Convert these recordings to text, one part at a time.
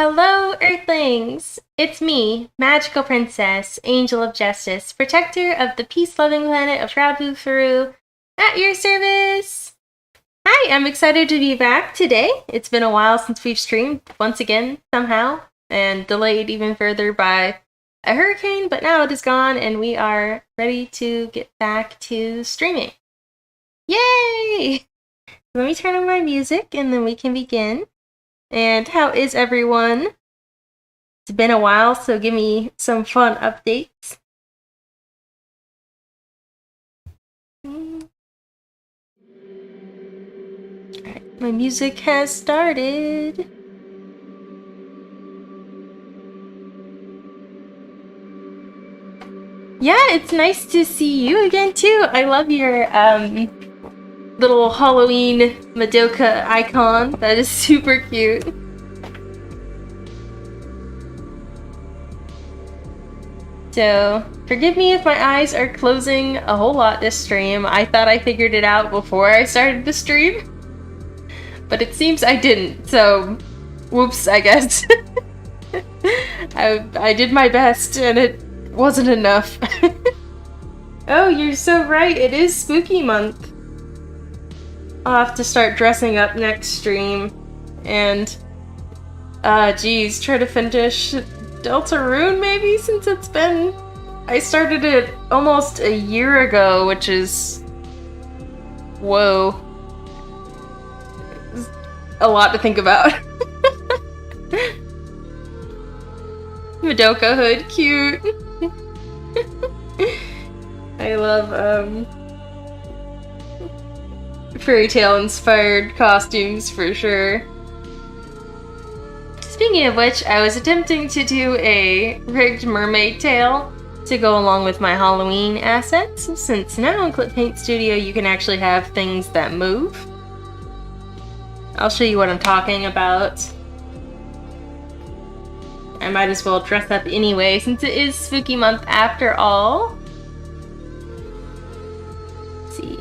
Hello, Earthlings! It's me, Magical Princess, Angel of Justice, protector of the peace-loving planet of Rabufru, at your service! Hi, I'm excited to be back today. It's been a while since we've streamed, once again, somehow, and delayed even further by a hurricane, but now it is gone, and we are ready to get back to streaming. Yay! Let me turn on my music, and then we can begin. And how is everyone? It's been a while, so give me some fun updates. Alright, my music has started. Yeah, it's nice to see you again too. I love your little Halloween Madoka icon. That is super cute. So, forgive me if my eyes are closing a whole lot this stream. I thought I figured it out before I started the stream, but it seems I didn't, so whoops, I guess. I did my best and it wasn't enough. Oh, you're so right, it is spooky month. I'll have to start dressing up next stream and geez, try to finish Deltarune maybe, since it's been... I started it almost a year ago, which is... whoa. It's a lot to think about. Madoka hood, cute. I love fairy tale inspired costumes for sure. Speaking of which, I was attempting to do a rigged mermaid tail to go along with my Halloween assets, since now in Clip Paint Studio you can actually have things that move. I'll show you what I'm talking about. I might as well dress up anyway, since it is spooky month after all. Let's see.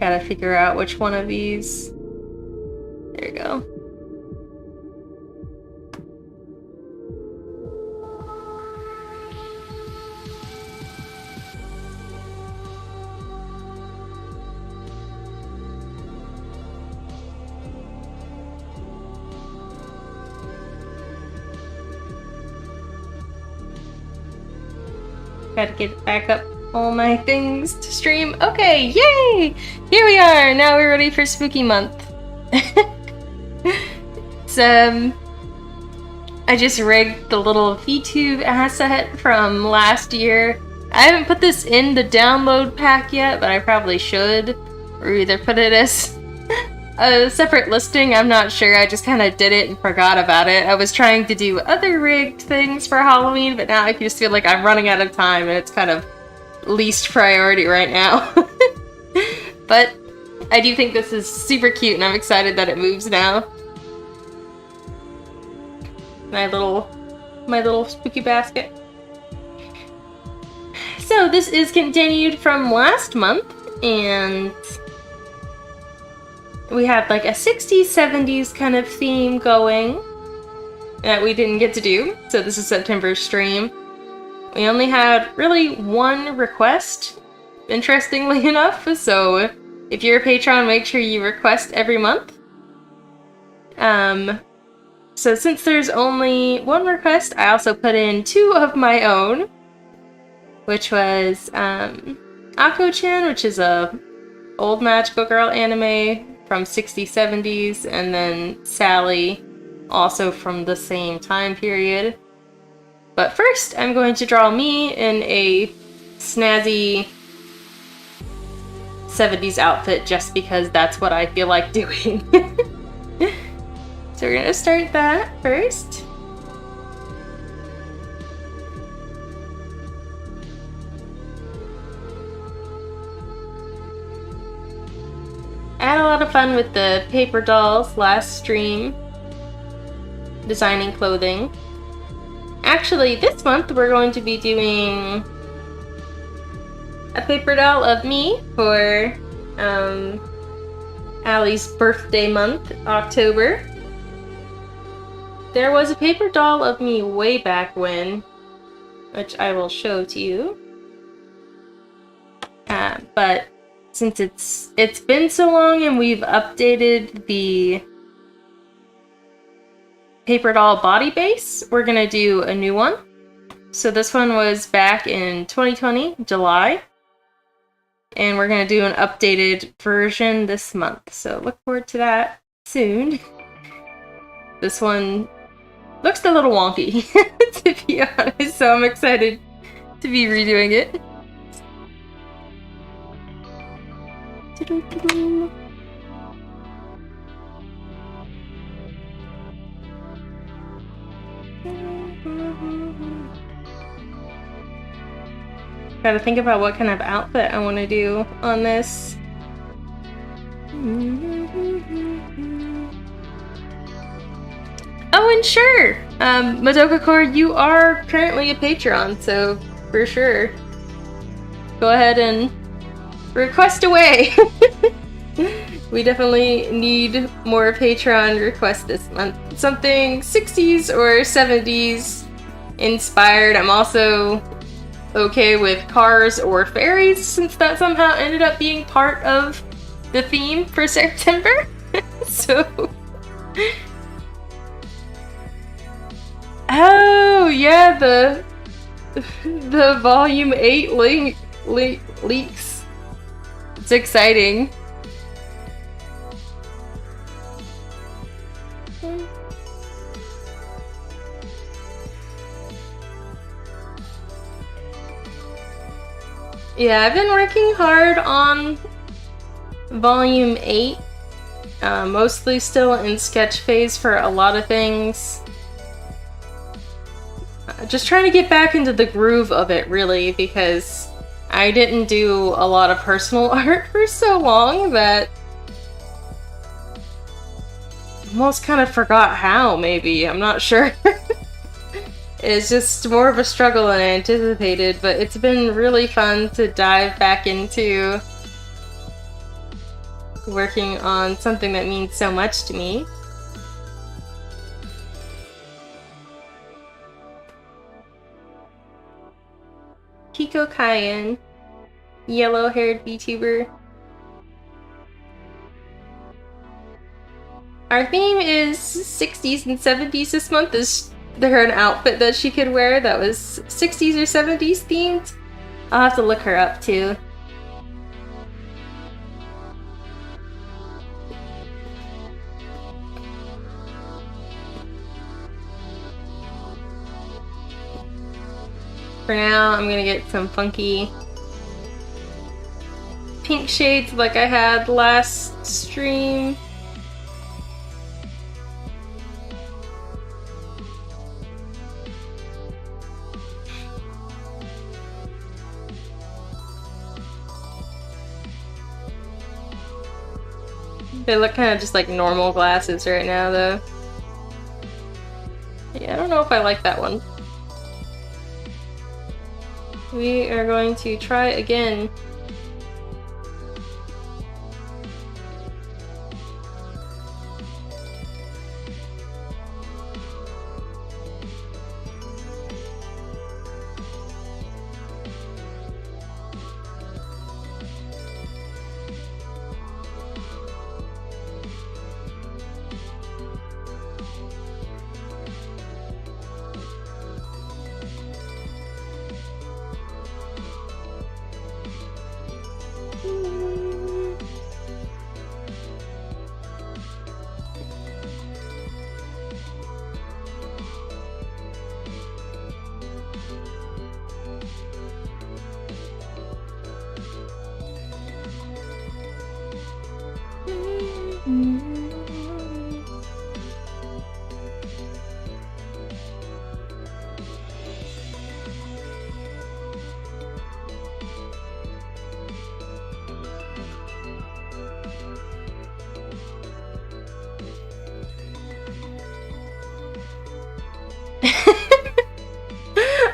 Gotta figure out which one of these. There you go. Gotta get back up all my things to stream. Okay, yay! Here we are! Now we're ready for spooky month. So, I just rigged the little VTube asset from last year. I haven't put this in the download pack yet, but I probably should. Or either put it as a separate listing, I'm not sure. I just kind of did it and forgot about it. I was trying to do other rigged things for Halloween, but now I just feel like I'm running out of time and it's kind of least priority right now. But I do think this is super cute and I'm excited that it moves now. My little spooky basket. So this is continued from last month, and we had like a 60s, 70s kind of theme going that we didn't get to do. So this is September's stream. We only had really one request, interestingly enough, so if you're a patron, make sure you request every month. So since there's only one request, I also put in two of my own, which was Allie-chan, which is a old magical girl anime from 60s, 70s, and then Sally, also from the same time period. But first, I'm going to draw me in a snazzy 70s outfit just because that's what I feel like doing. So we're gonna start that first. I had a lot of fun with the paper dolls last stream, designing clothing. Actually, this month we're going to be doing a paper doll of me for Allie's birthday month, October. There was a paper doll of me way back when, which I will show to you. But since it's been so long and we've updated the paper doll body base, we're gonna do a new one. So this one was back in 2020, July. And we're gonna do an updated version this month. So look forward to that soon. This one looks a little wonky, to be honest, so I'm excited to be redoing it. Gotta think about what kind of outfit I want to do on this. Oh, and sure! Madoka Core, you are currently a Patreon, so for sure. Go ahead and request away! We definitely need more Patreon requests this month. Something 60s or 70s inspired. I'm also okay with cars or fairies, since that somehow ended up being part of the theme for September. So... Oh, yeah, the Volume 8 leaks. It's exciting. Yeah, I've been working hard on Volume 8. Mostly still in sketch phase for a lot of things. Just trying to get back into the groove of it, really, because I didn't do a lot of personal art for so long that almost kind of forgot how, maybe. I'm not sure. It's just more of a struggle than I anticipated, but it's been really fun to dive back into working on something that means so much to me. Kiko Cayenne, yellow-haired VTuber. Our theme is 60s and 70s this month. Is there an outfit that she could wear that was 60s or 70s themed? I'll have to look her up too. For now, I'm gonna get some funky pink shades like I had last stream. They look kind of just like normal glasses right now, though. Yeah, I don't know if I like that one. We are going to try again.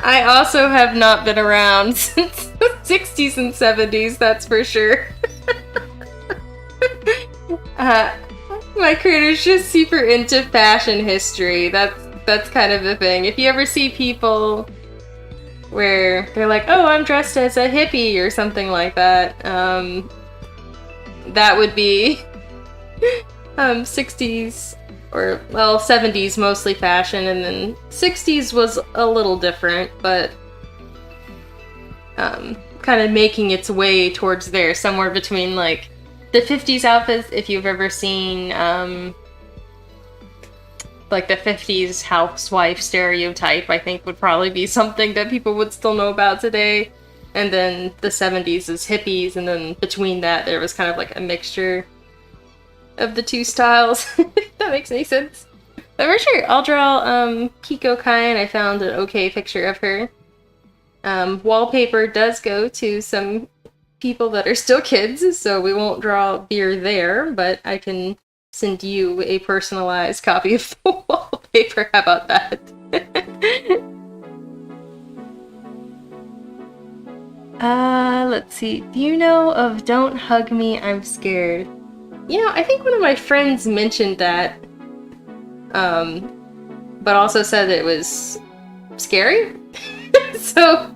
I also have not been around since 60s and 70s, that's for sure. My creator's just super into fashion history. That's kind of the thing. If you ever see people where they're like, oh, I'm dressed as a hippie or something like that, that would be 60s or, well, 70s mostly fashion, and then 60s was a little different, but kind of making its way towards there, somewhere between like the 50s outfits, if you've ever seen like the 50s housewife stereotype, I think would probably be something that people would still know about today. And then the 70s is hippies, and then between that there was kind of like a mixture of the two styles. If that makes any sense. But for sure, I'll draw Kiko Kai, and I found an okay picture of her. Wallpaper does go to some people that are still kids, so we won't draw beer there, but I can send you a personalized copy of the wallpaper. How about that? Let's see. Do you know of Don't Hug Me, I'm Scared? You know, I think one of my friends mentioned that, but also said it was scary. So,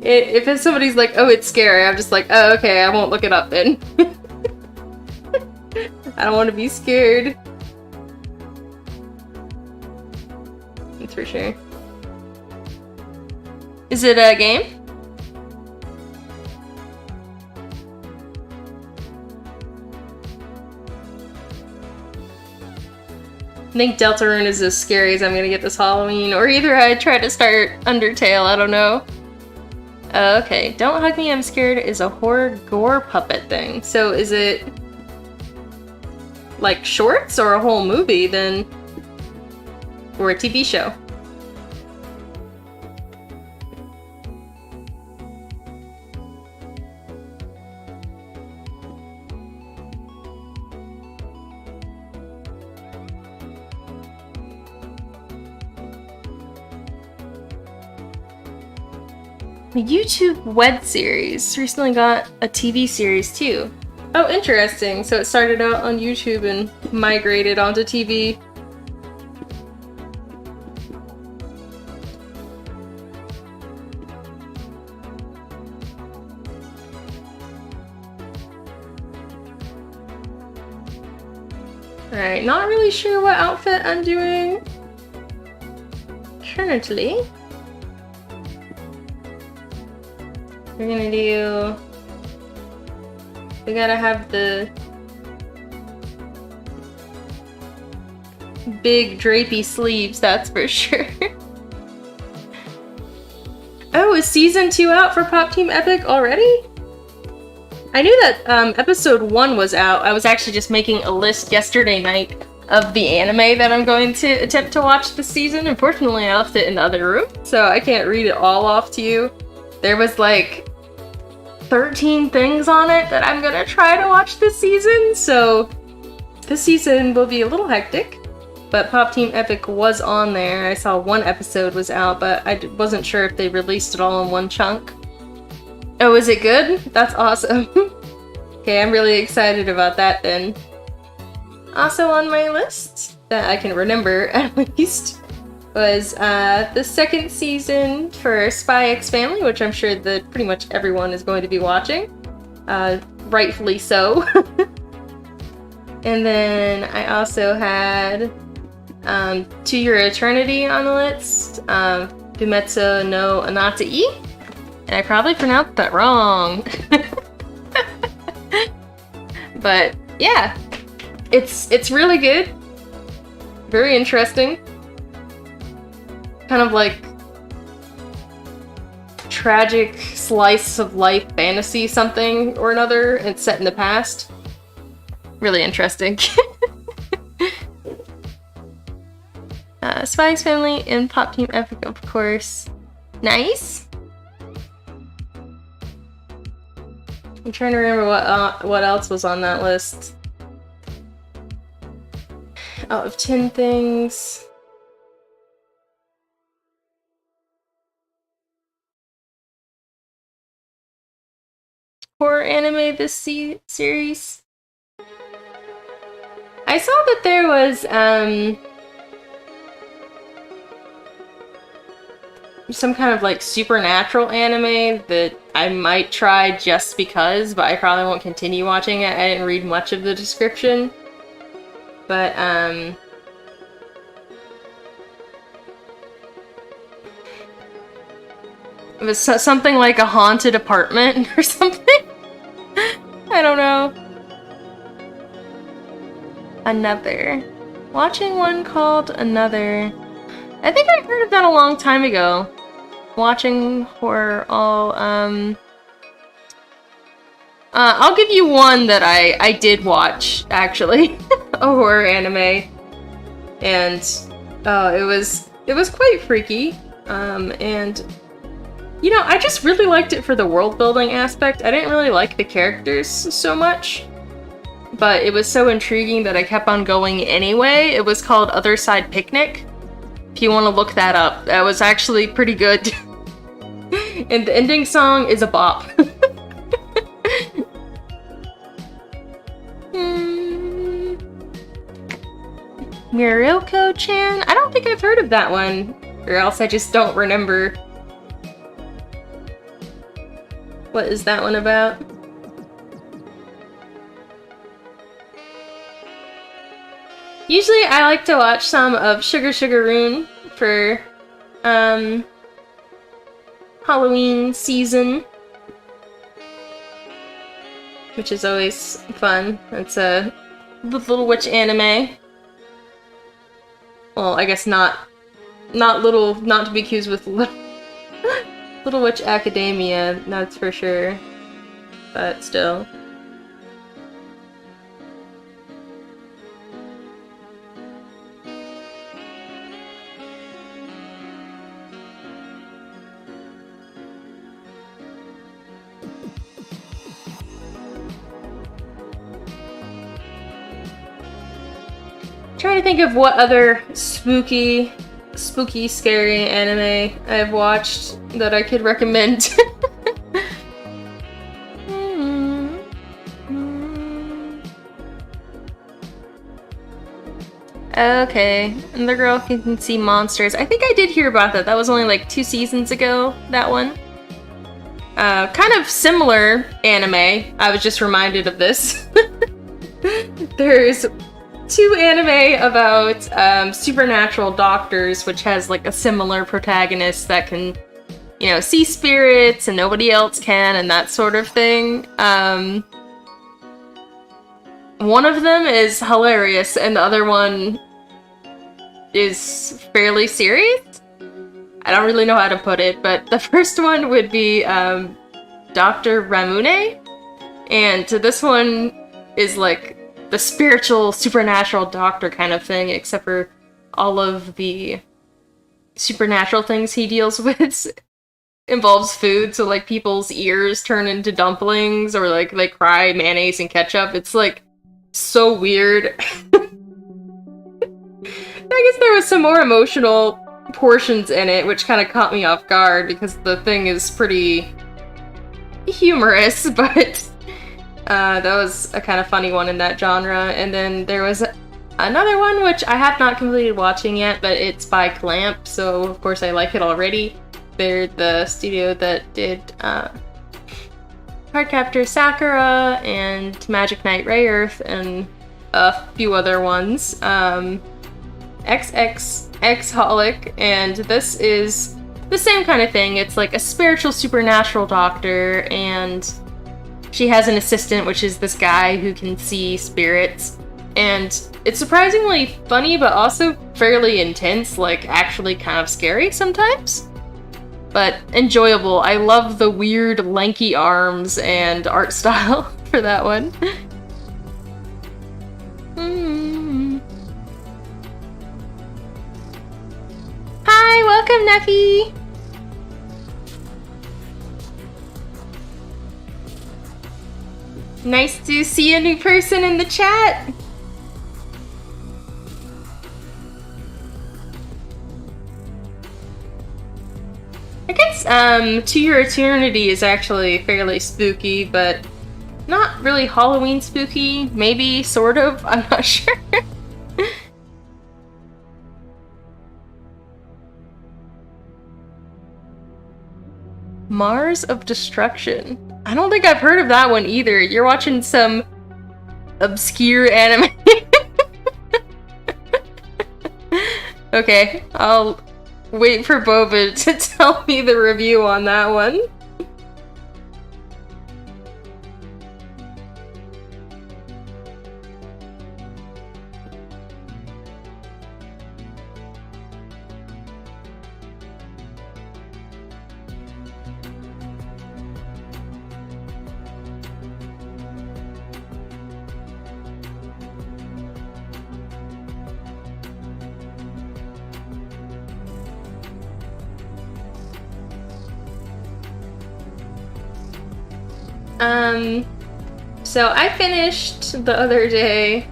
if somebody's like, oh, it's scary, I'm just like, oh, okay, I won't look it up then. I don't want to be scared. That's for sure. Is it a game? I think Deltarune is as scary as I'm gonna get this Halloween, or either I try to start Undertale, I don't know. Okay, Don't Hug Me, I'm Scared is a horror gore puppet thing. So is it like shorts or a whole movie then? Or a TV show? The YouTube web series recently got a TV series too. Oh, interesting. So it started out on YouTube and migrated onto TV. Alright, not really sure what outfit I'm doing currently. We're gonna do... We gotta have the big drapey sleeves, that's for sure. Oh, is season 2 out for Pop Team Epic already? I knew that episode 1 was out. I was actually just making a list yesterday night of the anime that I'm going to attempt to watch this season. Unfortunately, I left it in the other room, so I can't read it all off to you. There was like 13 things on it that I'm gonna try to watch this season, so this season will be a little hectic. But Pop Team Epic was on there. I saw one episode was out, but I wasn't sure if they released it all in one chunk. Oh, is it good? That's awesome. Okay, I'm really excited about that then. Also on my list, that I can remember at least, was the second season for Spy X Family, which I'm sure that pretty much everyone is going to be watching. Rightfully so. And then I also had To Your Eternity on the list, Fumetsu no Anatai, and I probably pronounced that wrong. But yeah, it's really good, very interesting, kind of like tragic slice of life fantasy something or another. It's set in the past. Really interesting. Spy X Family and Pop Team Epic, of course. Nice. I'm trying to remember what else was on that list. Out of 10 things. anime this series. I saw that there was some kind of like supernatural anime that I might try just because, but I probably won't continue watching it. I didn't read much of the description. But it was something like a haunted apartment or something. I don't know. Another. Watching one called Another. I think I heard of that a long time ago. Watching horror all, I'll give you one that I did watch, actually. A horror anime. And, it was quite freaky. And, you know, I just really liked it for the world building aspect. I didn't really like the characters so much. But it was so intriguing that I kept on going anyway. It was called Other Side Picnic. If you want to look that up, that was actually pretty good. And the ending song is a bop. Miruko-chan? I don't think I've heard of that one. Or else I just don't remember. What is that one about? Usually I like to watch some of Sugar Sugar Rune for Halloween season, which is always fun. It's a Little Witch anime. Well, I guess not to be accused with Little Witch Academia, that's for sure. But still. Trying to think of what other spooky, scary anime I've watched that I could recommend. Okay, and the girl can see monsters. I think I did hear about that. That was only like 2 seasons ago, that one. Kind of similar anime. I was just reminded of this. There's 2 anime about supernatural doctors, which has like a similar protagonist that can, you know, see spirits and nobody else can and that sort of thing. One of them is hilarious and the other one is fairly serious. I don't really know how to put it, but the first one would be Dr. Ramune, and this one is like the spiritual, supernatural doctor kind of thing, except for all of the supernatural things he deals with involves food, so like people's ears turn into dumplings, or like they cry mayonnaise and ketchup. It's like so weird. I guess there was some more emotional portions in it, which kind of caught me off guard, because the thing is pretty humorous, but that was a kind of funny one in that genre. And then there was another one, which I have not completed watching yet, but it's by Clamp, so of course I like it already. They're the studio that did Cardcaptor Sakura and Magic Knight Rayearth and a few other ones. XXX-holic, and this is the same kind of thing. It's like a spiritual supernatural doctor, and she has an assistant, which is this guy who can see spirits. And it's surprisingly funny, but also fairly intense, like actually kind of scary sometimes. But enjoyable. I love the weird lanky arms and art style for that one. Hi, welcome, Neffy! Nice to see a new person in the chat! I guess, To Your Eternity is actually fairly spooky, but Not really Halloween spooky, maybe, sort of, I'm not sure. Mars of Destruction. I don't think I've heard of that one either. You're watching some obscure anime. Okay, I'll wait for Boba to tell me the review on that one. So I finished the other day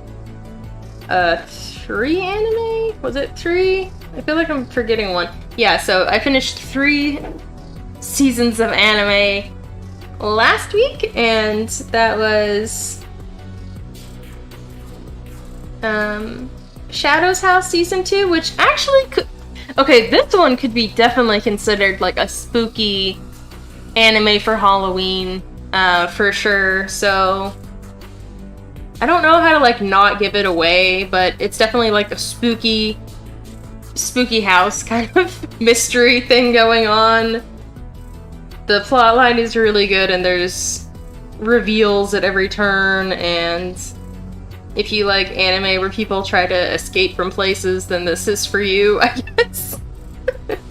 3 anime? Was it 3? I feel like I'm forgetting one. Yeah, so I finished 3 seasons of anime last week, and that was Shadow's House Season 2, which actually could... Okay, this one could be definitely considered like a spooky anime for Halloween. For sure, so I don't know how to like not give it away, but it's definitely like a spooky house kind of mystery thing going on. The plotline is really good and there's reveals at every turn, and if you like anime where people try to escape from places, then this is for you, I guess.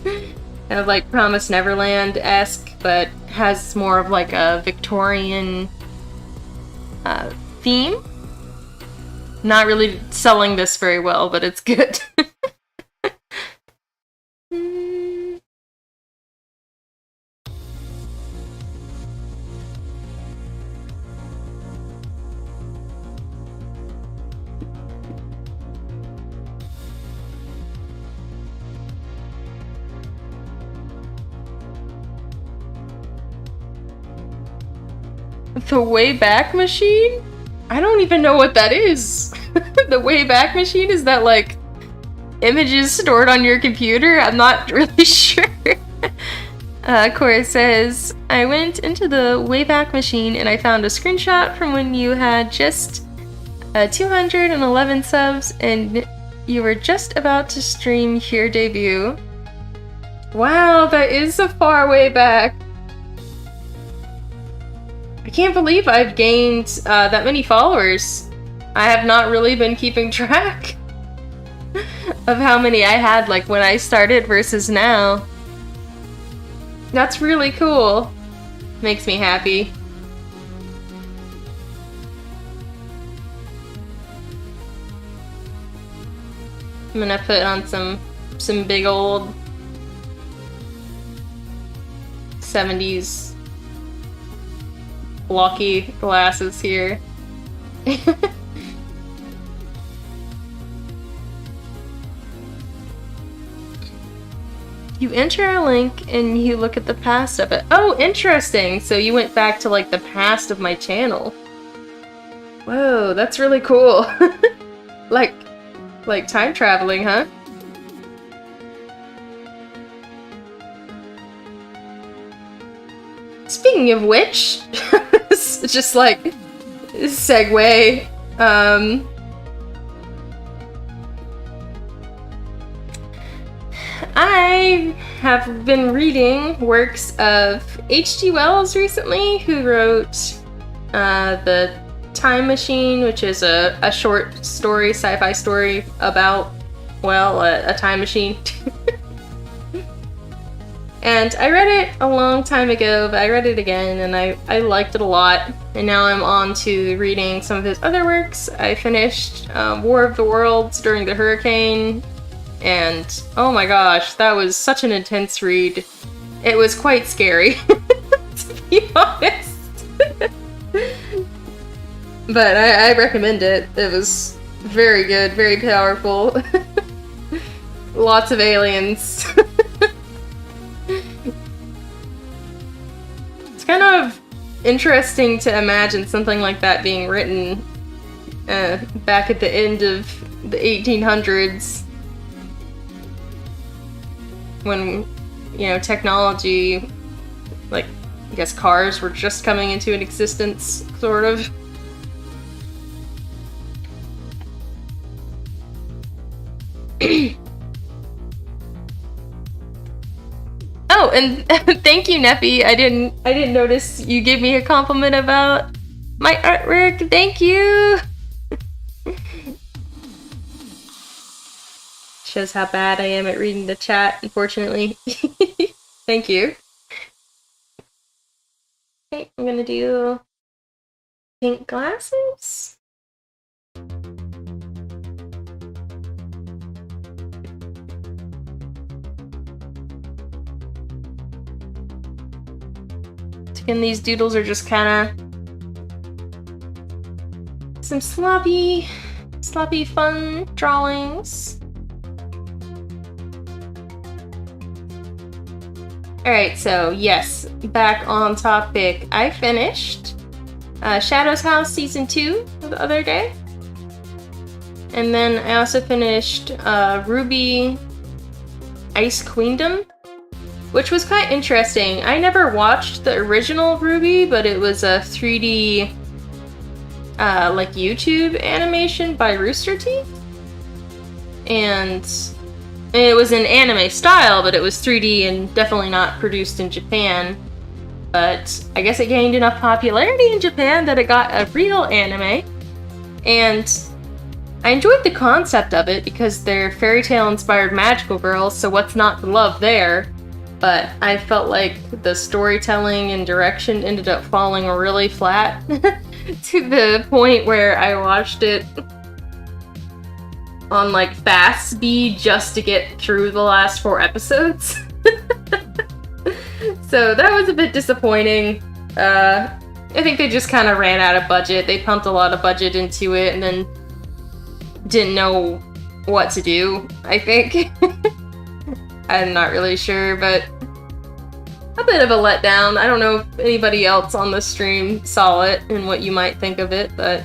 Kind of like Promised Neverland-esque, but has more of like a Victorian theme. Not really selling this very well, but it's good. The Wayback Machine? I don't even know what that is. The Wayback Machine? Is that like images stored on your computer? I'm not really sure. Cora says, I went into the Wayback Machine and I found a screenshot from when you had just 211 subs and you were just about to stream your debut. Wow, that is a far way back. I can't believe I've gained that many followers. I have not really been keeping track of how many I had like when I started versus now. That's really cool. Makes me happy. I'm gonna put on some big old 70s blocky glasses here. You enter a link and you look at the past of it. Oh, interesting! So you went back to like the past of my channel. Whoa, that's really cool. like time traveling, huh? Speaking of which, just like segue, I have been reading works of H.G. Wells recently, who wrote The Time Machine, which is a short story, sci-fi story about, well, a time machine. And I read it a long time ago, but I read it again and I liked it a lot. And now I'm on to reading some of his other works. I finished War of the Worlds during the hurricane, and oh my gosh, that was such an intense read. It was quite scary, to be honest. But I recommend it. It was very good, very powerful. Lots of aliens. It's kind of interesting to imagine something like that being written back at the end of the 1800s, when, you know, technology, like, I guess cars were just coming into an existence, sort of. Oh, and thank you, Neppy. I didn't notice you gave me a compliment about my artwork. Thank you. Shows how bad I am at reading the chat, unfortunately. Thank you. Okay, I'm gonna do pink glasses. Again, these doodles are just kind of some sloppy fun drawings. Alright, so yes, back on topic. I finished Shadow's House Season 2 the other day. And then I also finished RWBY Ice Queendom, which was quite interesting. I never watched the original RWBY, but it was a 3D like YouTube animation by Rooster Teeth. And it was in anime style, but it was 3D and definitely not produced in Japan. But I guess it gained enough popularity in Japan that it got a real anime. And I enjoyed the concept of it because they're fairy tale inspired magical girls, so what's not to love there? But I felt like the storytelling and direction ended up falling really flat to the point where I watched it on like fast speed just to get through the last 4 episodes. So that was a bit disappointing. I think they just kind of ran out of budget. They pumped a lot of budget into it and then didn't know what to do, I think. I'm not really sure, but a bit of a letdown. I don't know if anybody else on the stream saw it and what you might think of it, but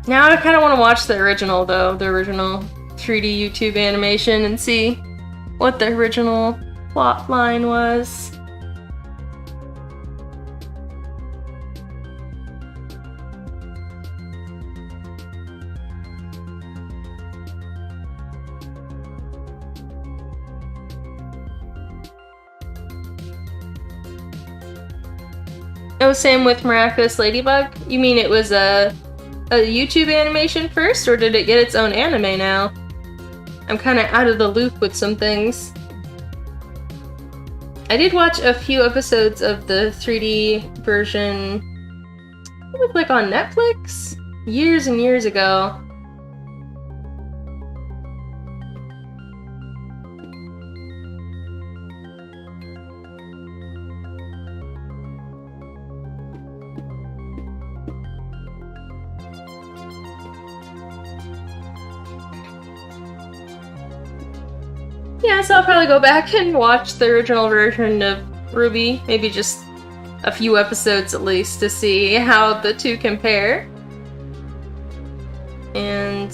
now I kind of want to watch the original, though, the original 3D YouTube animation, and see what the original plot line was. Oh, same with Miraculous Ladybug? You mean it was a YouTube animation first, or did it get its own anime now? I'm kind of out of the loop with some things. I did watch a few episodes of the 3D version, it was like on Netflix, years and years ago. Yeah, so I'll probably go back and watch the original version of RWBY, maybe just a few episodes at least, to see how the two compare. And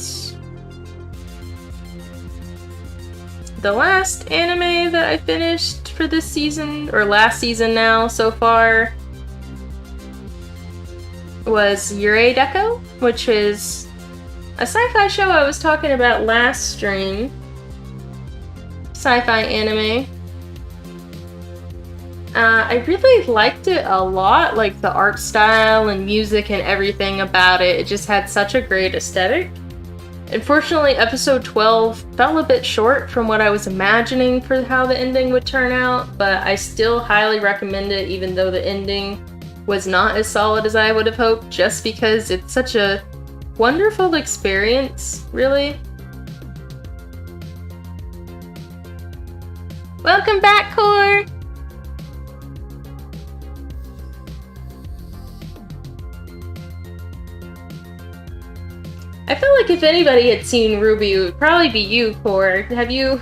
the last anime that I finished for this season, or last season now so far, was Yurei Deco, which is a sci-fi show I was talking about last stream. Sci-fi anime. I really liked it a lot, like the art style and music and everything about it. It just had such a great aesthetic. Unfortunately, episode 12 fell a bit short from what I was imagining for how the ending would turn out, but I still highly recommend it, even though the ending was not as solid as I would have hoped, just because it's such a wonderful experience, really. Welcome back, Core! I feel like if anybody had seen RWBY, it would probably be you, Core. Have you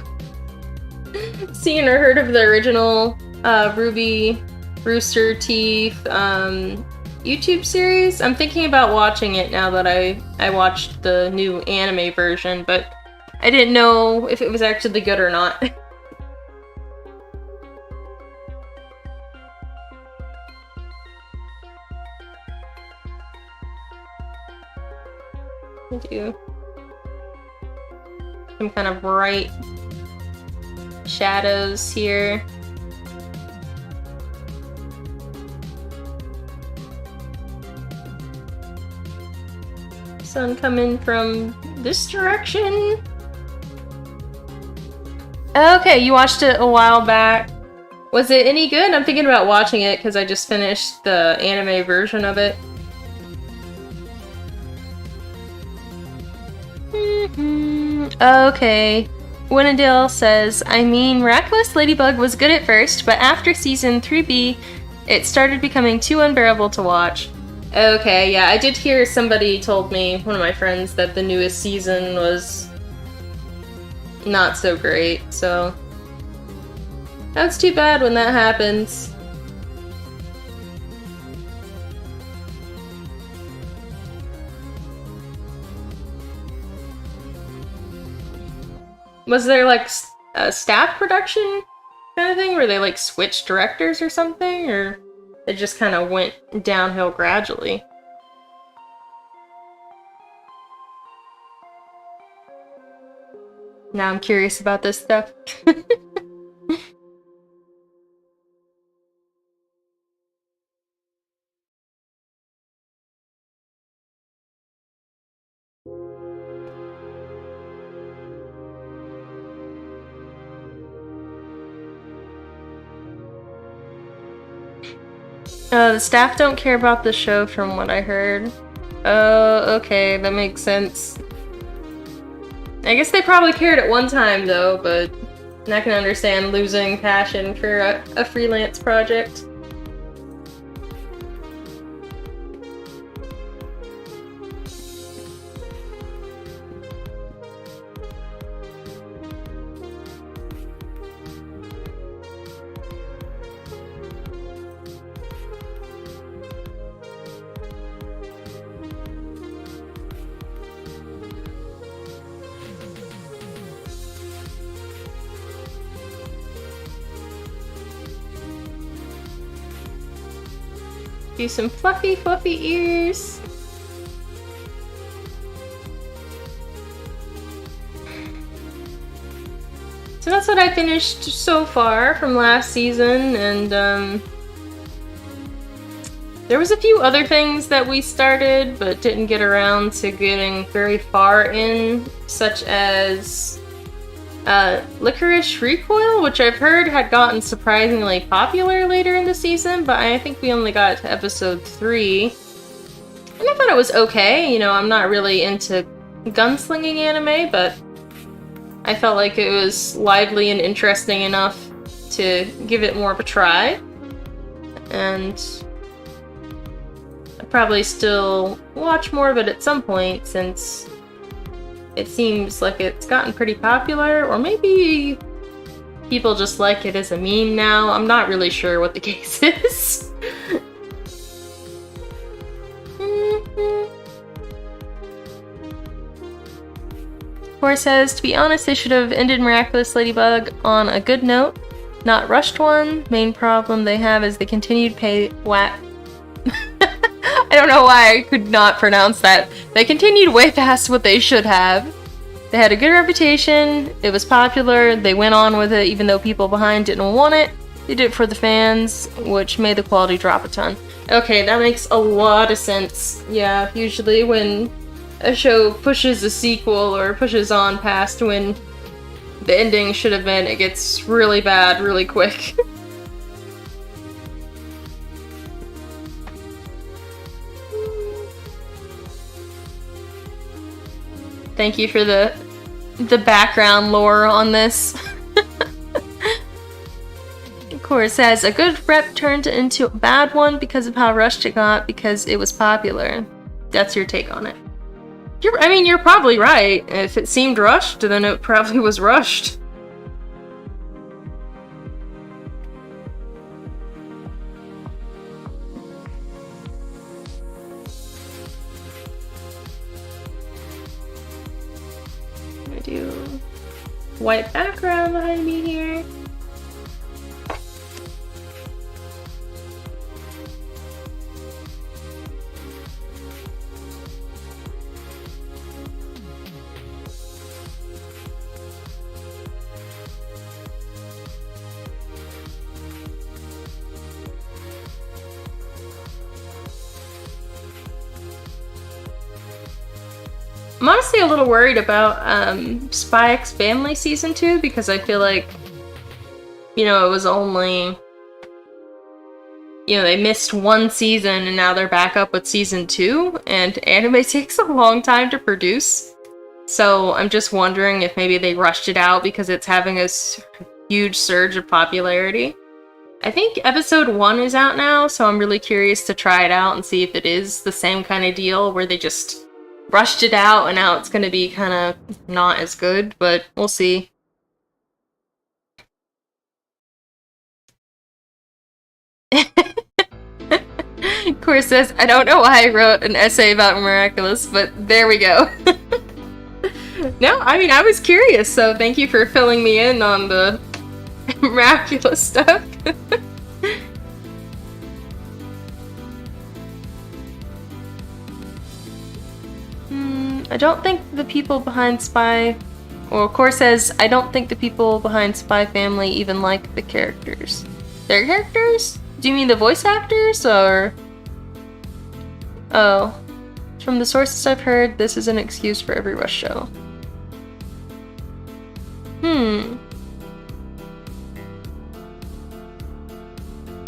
seen or heard of the original RWBY Rooster Teeth YouTube series. I'm thinking about watching it now that I watched the new anime version, but I didn't know if it was actually good or not. I do some kind of bright shadows here. Sun coming from this direction. Okay, you watched it a while back. Was it any good? I'm thinking about watching it because I just finished the anime version of it. Okay. Winnendale says, I mean, Miraculous Ladybug was good at first, but after season 3B, it started becoming too unbearable to watch. Okay, yeah, I did hear somebody told me, one of my friends, that the newest season was not so great, so that's too bad when that happens. Was there like a staff production kind of thing where they like switched directors or something, or it just kind of went downhill gradually? Now I'm curious about this stuff. The staff don't care about the show from what I heard. Oh, okay, that makes sense. I guess they probably cared at one time though, but I can understand losing passion for a freelance project. Do some fluffy ears. So that's what I finished so far from last season, and there was a few other things that we started but didn't get around to getting very far in, such as Licorice Recoil, which I've heard had gotten surprisingly popular later in the season, but I think we only got to episode 3. And I thought it was okay. You know, I'm not really into gunslinging anime, but I felt like it was lively and interesting enough to give it more of a try. And I'd probably still watch more of it at some point, since it seems like it's gotten pretty popular, or maybe people just like it as a meme now. I'm not really sure what the case is. Core says, to be honest, they should have ended Miraculous Ladybug on a good note, not rushed one. Main problem they have is the continued pay whack. I don't know why I could not pronounce that. They continued way past what they should have. They had a good reputation, it was popular, they went on with it even though people behind didn't want it. They did it for the fans, which made the quality drop a ton. Okay, that makes a lot of sense. Yeah, usually when a show pushes a sequel or pushes on past when the ending should have been, it gets really bad really quick. Thank you for the background lore on this. Of course, says, a good rep turned into a bad one because of how rushed it got because it was popular. That's your take on it. You're probably right. If it seemed rushed, then it probably was rushed. do white background behind me here. I'm honestly a little worried about Spy X Family Season 2 because I feel like, you know, it was only, you know, they missed one season and now they're back up with Season 2, and anime takes a long time to produce. So I'm just wondering if maybe they rushed it out because it's having a huge surge of popularity. I think episode 1 is out now, so I'm really curious to try it out and see if it is the same kind of deal where they just rushed it out and now it's gonna be kind of not as good, but we'll see. Core says, I don't know why I wrote an essay about Miraculous, but there we go. No, I mean, I was curious, so thank you for filling me in on the Miraculous stuff. I don't think the people behind Spy... Well, Core says, I don't think the people behind Spy Family even like the characters. Their characters? Do you mean the voice actors, or...? Oh. From the sources I've heard, this is an excuse for every rush show.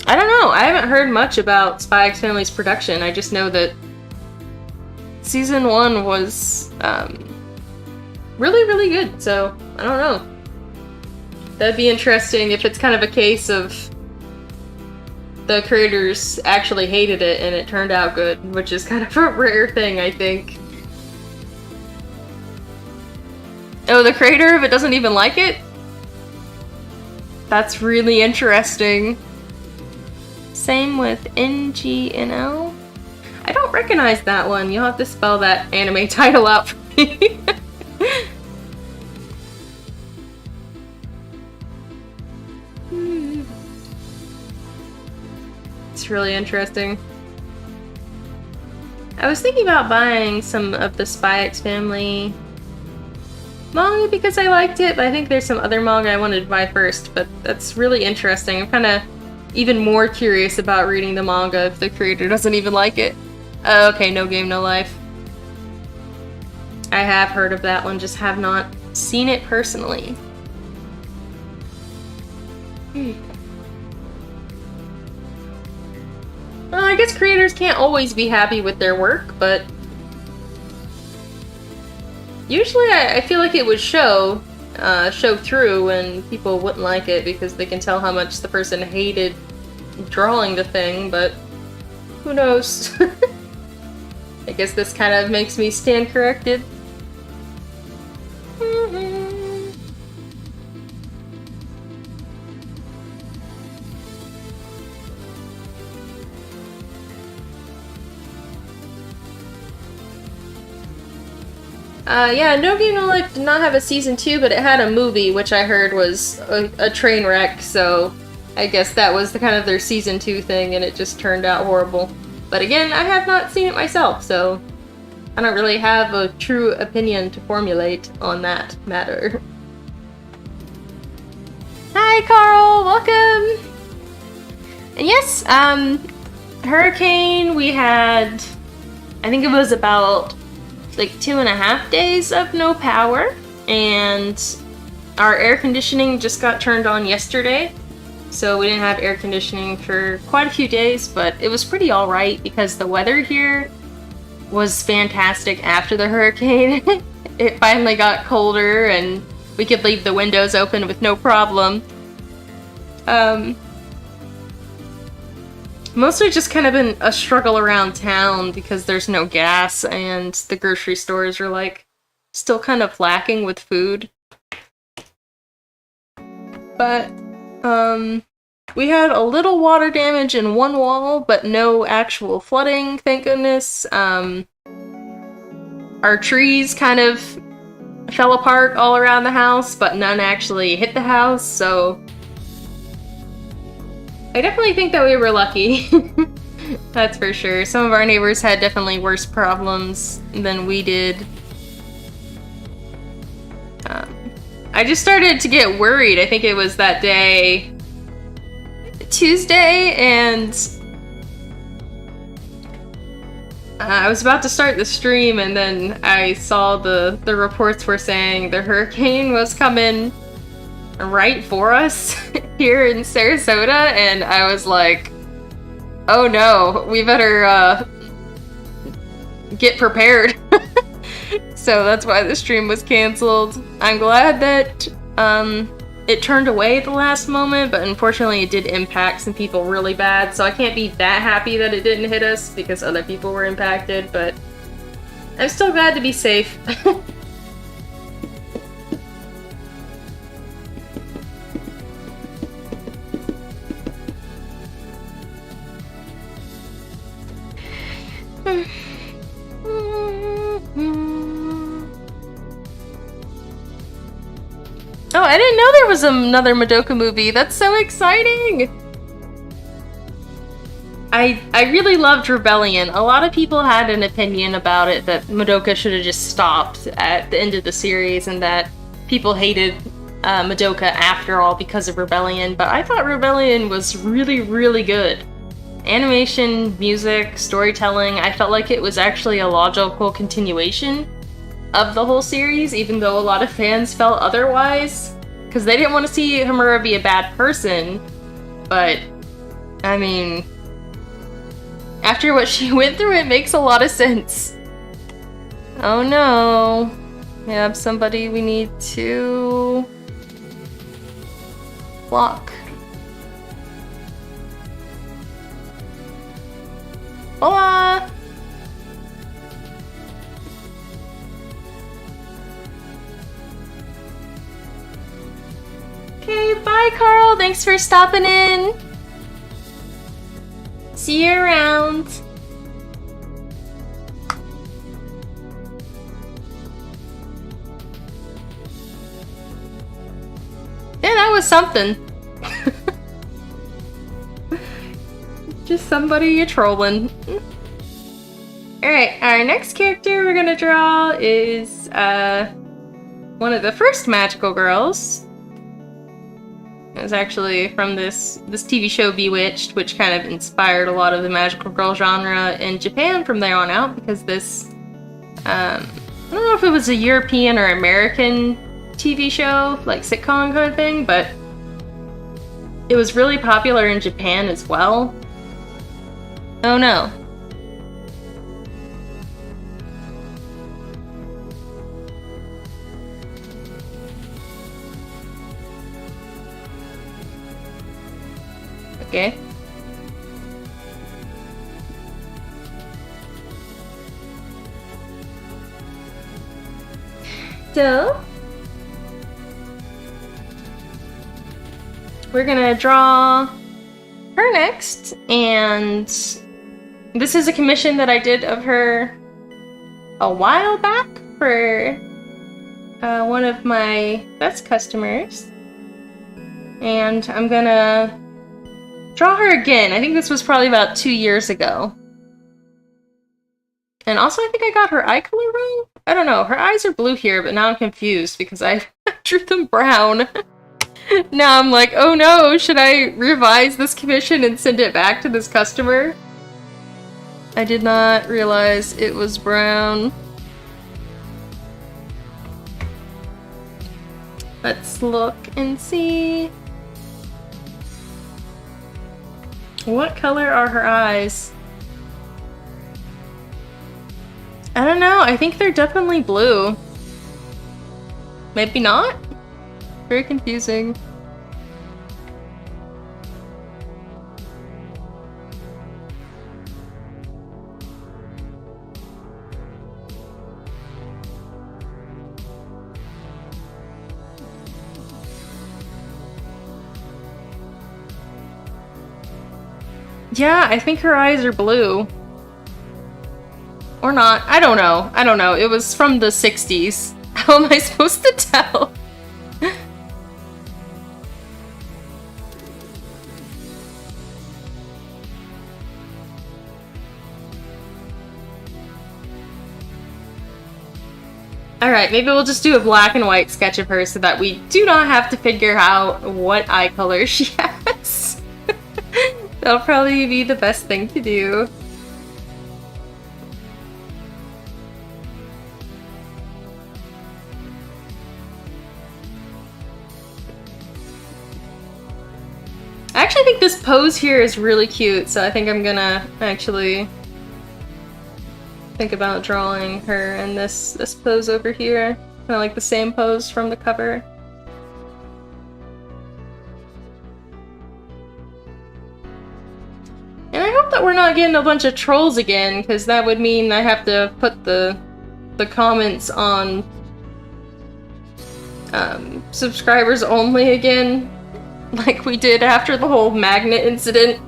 I don't know. I haven't heard much about Spy X Family's production. I just know that Season 1 was really, really good, so I don't know. That'd be interesting if it's kind of a case of the creators actually hated it and it turned out good, which is kind of a rare thing, I think. Oh, the creator of it doesn't even like it? That's really interesting. Same with NGNL. I don't recognize that one. You'll have to spell that anime title out for me. It's really interesting. I was thinking about buying some of the Spy X Family manga because I liked it, but I think there's some other manga I wanted to buy first, but that's really interesting. I'm kind of even more curious about reading the manga if the creator doesn't even like it. Okay, No Game, No Life. I have heard of that one, just have not seen it personally. Well, I guess creators can't always be happy with their work, but usually I feel like it would show through and people wouldn't like it because they can tell how much the person hated drawing the thing, but who knows? I guess this kind of makes me stand corrected. Yeah, No Game No Life did not have a season 2, but it had a movie, which I heard was a train wreck, so I guess that was the kind of their season 2 thing, and it just turned out horrible. But again, I have not seen it myself, so I don't really have a true opinion to formulate on that matter. Hi, Carl! Welcome! And yes, Hurricane, we had, I think it was about like 2.5 days of no power, and our air conditioning just got turned on yesterday, so we didn't have air conditioning for quite a few days, but it was pretty alright because the weather here was fantastic after the hurricane. It finally got colder and we could leave the windows open with no problem. Mostly just kind of been a struggle around town because there's no gas and the grocery stores are like still kind of lacking with food. But we had a little water damage in one wall, but no actual flooding, thank goodness. Our trees kind of fell apart all around the house, but none actually hit the house, so I definitely think that we were lucky. That's for sure. Some of our neighbors had definitely worse problems than we did. I just started to get worried. I think it was that day, Tuesday, and I was about to start the stream, and then I saw the reports were saying the hurricane was coming right for us here in Sarasota, and I was like, oh no, we better get prepared. So that's why the stream was canceled. I'm glad that it turned away at the last moment, but unfortunately it did impact some people really bad, so I can't be that happy that it didn't hit us because other people were impacted, but I'm still glad to be safe. Oh, I didn't know there was another Madoka movie. That's so exciting! I really loved Rebellion. A lot of people had an opinion about it that Madoka should have just stopped at the end of the series and that people hated Madoka after all because of Rebellion, but I thought Rebellion was really, really good. Animation, music, storytelling, I felt like it was actually a logical continuation of the whole series, even though a lot of fans felt otherwise, because they didn't want to see Homura be a bad person, but, I mean, after what she went through, it makes a lot of sense. Oh no. We have somebody we need to block. Hola! Okay, bye Carl, thanks for stopping in. See you around. Yeah, that was something. Just somebody trolling. Alright, our next character we're gonna draw is one of the first magical girls. It was actually from this TV show Bewitched, which kind of inspired a lot of the magical girl genre in Japan from there on out, because this, I don't know if it was a European or American TV show, like sitcom kind of thing, but it was really popular in Japan as well. Oh no. Okay. So, we're gonna draw her next, and this is a commission that I did of her a while back for one of my best customers, and I'm gonna draw her again. I think this was probably about 2 years ago. And also I think I got her eye color wrong? I don't know, her eyes are blue here, but now I'm confused because I drew them brown. Now I'm like, oh no, should I revise this commission and send it back to this customer? I did not realize it was brown. Let's look and see. What color are her eyes? I don't know, I think they're definitely blue. Maybe not? Very confusing. Yeah, I think her eyes are blue. Or not. I don't know. I don't know. It was from the 60s. How am I supposed to tell? Alright, maybe we'll just do a black and white sketch of her so that we do not have to figure out what eye color she has. That'll probably be the best thing to do. I actually think this pose here is really cute, so I think I'm gonna actually think about drawing her in this pose over here. Kind of like the same pose from the cover. And I hope that we're not getting a bunch of trolls again, because that would mean I have to put the comments on subscribers only again, like we did after the whole magnet incident.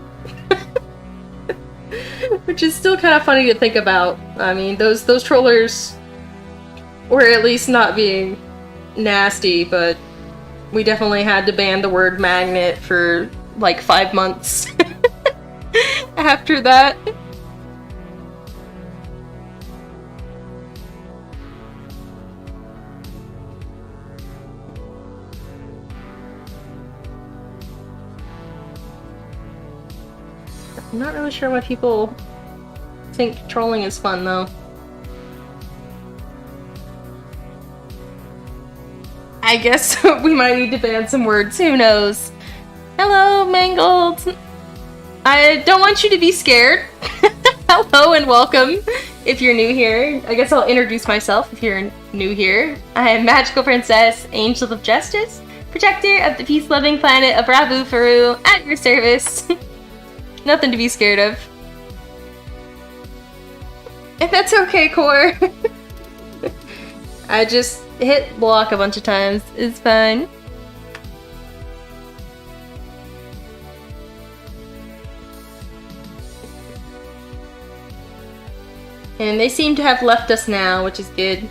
Which is still kind of funny to think about. I mean, those trollers were at least not being nasty, but we definitely had to ban the word magnet for like 5 months after that. I'm not really sure why people think trolling is fun, though. I guess we might need to ban some words, who knows? Hello, Mangled! I don't want you to be scared. Hello and welcome if you're new here. I guess I'll introduce myself if you're new here. I am Magical Princess, Angel of Justice, protector of the peace-loving planet of Rabufru, at your service. Nothing to be scared of. And that's okay, Core. I just hit block a bunch of times. It's fine. And they seem to have left us now, which is good.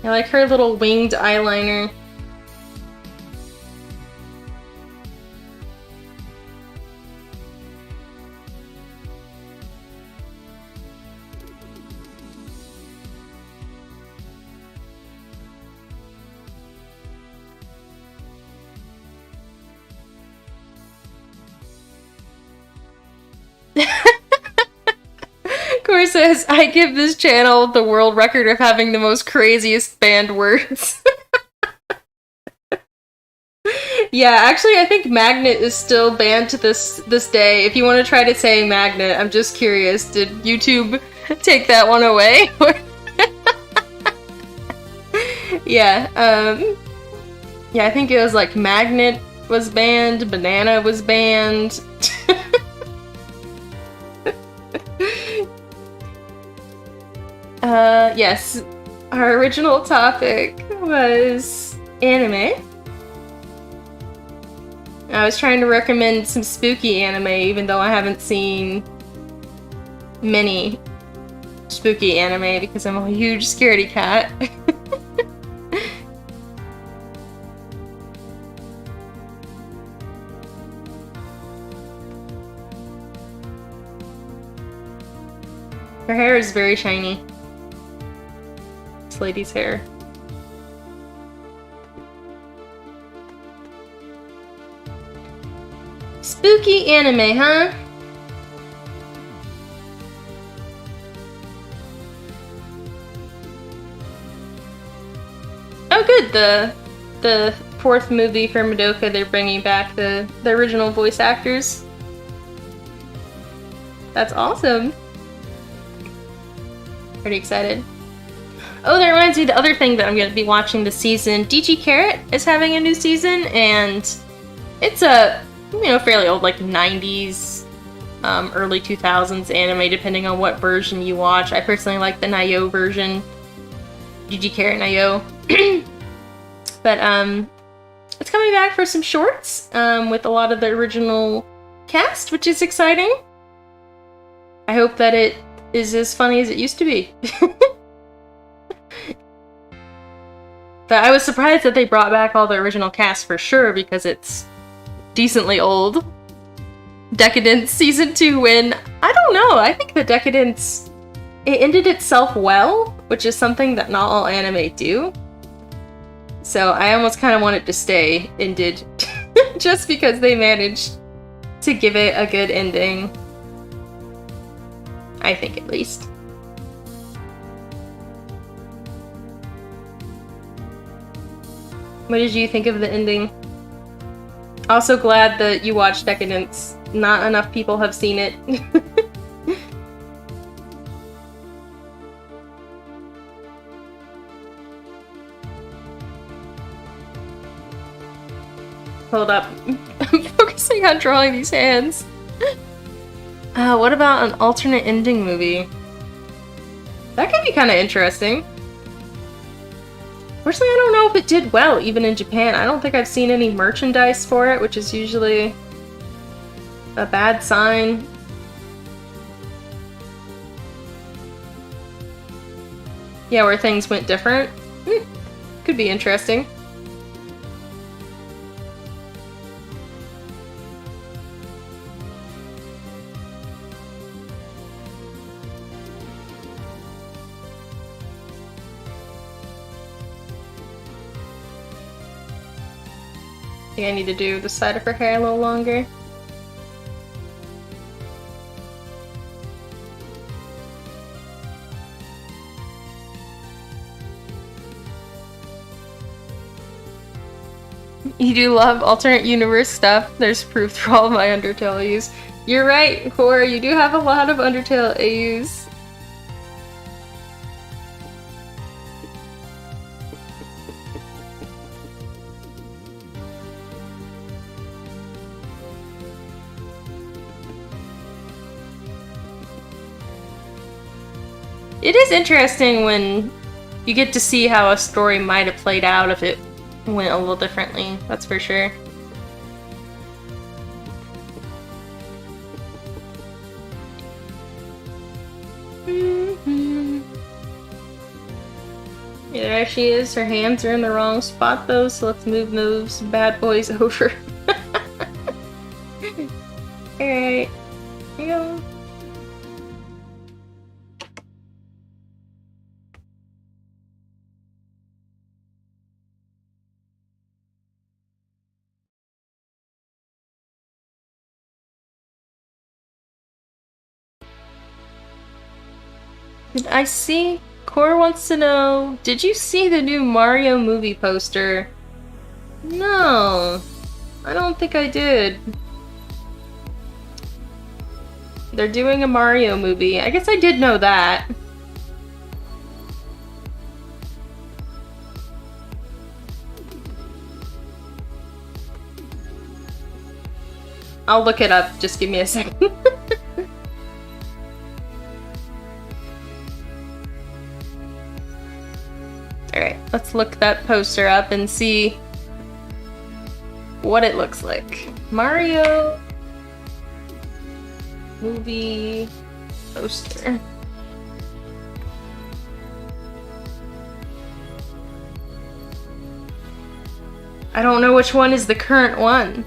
I like her little winged eyeliner. Core says, I give this channel the world record of having the most craziest banned words. Yeah, actually I think magnet is still banned to this day. If you want to try to say magnet, I'm just curious, did YouTube take that one away? Yeah, yeah, I think it was like magnet was banned, banana was banned. Yes, our original topic was anime. I was trying to recommend some spooky anime, even though I haven't seen many spooky anime because I'm a huge scaredy cat. Her hair is very shiny. This lady's hair. Spooky anime, huh? Oh good, the fourth movie for Madoka, they're bringing back the original voice actors. That's awesome. Pretty excited. Oh, that reminds me of the other thing that I'm going to be watching this season. DG Carrot is having a new season, and it's a, you know, fairly old, like 90s, early 2000s anime, depending on what version you watch. I personally like the Nayo version. DG Carrot Nayo. But, it's coming back for some shorts, with a lot of the original cast, which is exciting. I hope that it is as funny as it used to be. But I was surprised that they brought back all the original cast for sure, because it's decently old. Decadence Season 2 win. I don't know, I think the Decadence, it ended itself well, which is something that not all anime do. So I almost kind of want it to stay ended, just because they managed to give it a good ending. I think, at least. What did you think of the ending? Also glad that you watched Decadence. Not enough people have seen it. Hold up. I'm focusing on drawing these hands. What about an alternate ending movie? That could be kind of interesting. Personally, I don't know if it did well, even in Japan. I don't think I've seen any merchandise for it, which is usually a bad sign. Yeah, where things went different. Could be interesting. I think I need to do the side of her hair a little longer. You do love alternate universe stuff. There's proof for all of my Undertale AUs. You're right, Cora, you do have a lot of Undertale AUs. It is interesting when you get to see how a story might have played out if it went a little differently, that's for sure. Yeah, there she is. Her hands are in the wrong spot though, so let's move those bad boys over. Alright, here you go. Did I see? Core wants to know, did you see the new Mario movie poster? No, I don't think I did. They're doing a Mario movie. I guess I did know that. I'll look it up, just give me a second. Alright, let's look that poster up and see what it looks like. Mario movie poster. I don't know which one is the current one.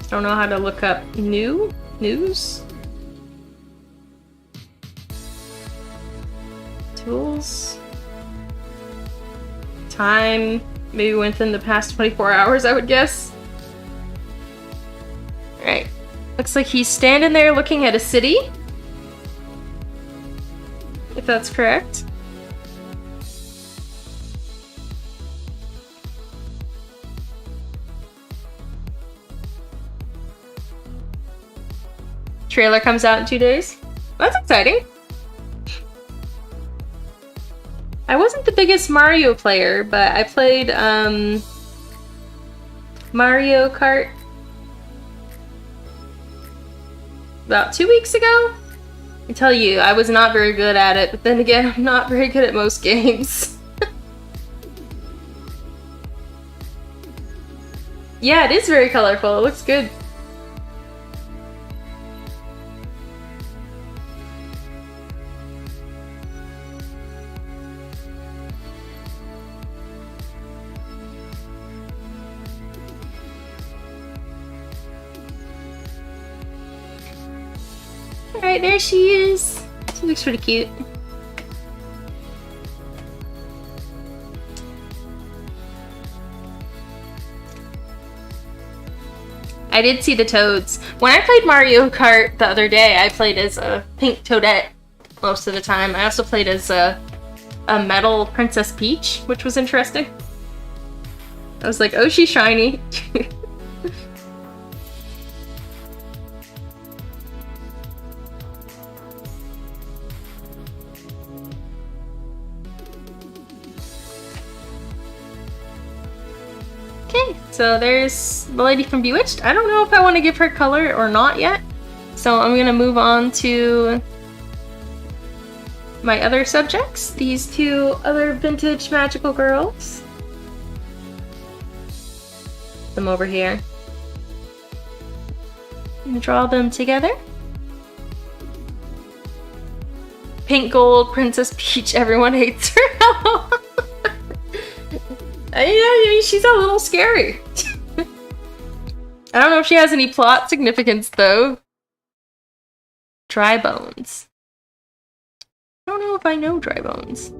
Don't know how to look up news. Tools. Time, maybe within the past 24 hours, I would guess. Alright. Looks like he's standing there looking at a city. If that's correct. Trailer comes out in 2 days. That's exciting. I wasn't the biggest Mario player, but I played Mario Kart about 2 weeks ago. I tell you, I was not very good at it, but then again, I'm not very good at most games. Yeah, it is very colorful. It looks good. Alright, there she is. She looks pretty cute. I did see the toads. When I played Mario Kart the other day, I played as a pink toadette most of the time. I also played as a metal Princess Peach, which was interesting. I was like, oh, she's shiny. Okay, so there's the lady from Bewitched. I don't know if I want to give her color or not yet. So I'm gonna move on to my other subjects. These two other vintage magical girls. Them over here. I'm gonna draw them together. Pink gold, Princess Peach, everyone hates her. Yeah, she's a little scary. I don't know if she has any plot significance, though. Dry Bones. I don't know if I know Dry Bones.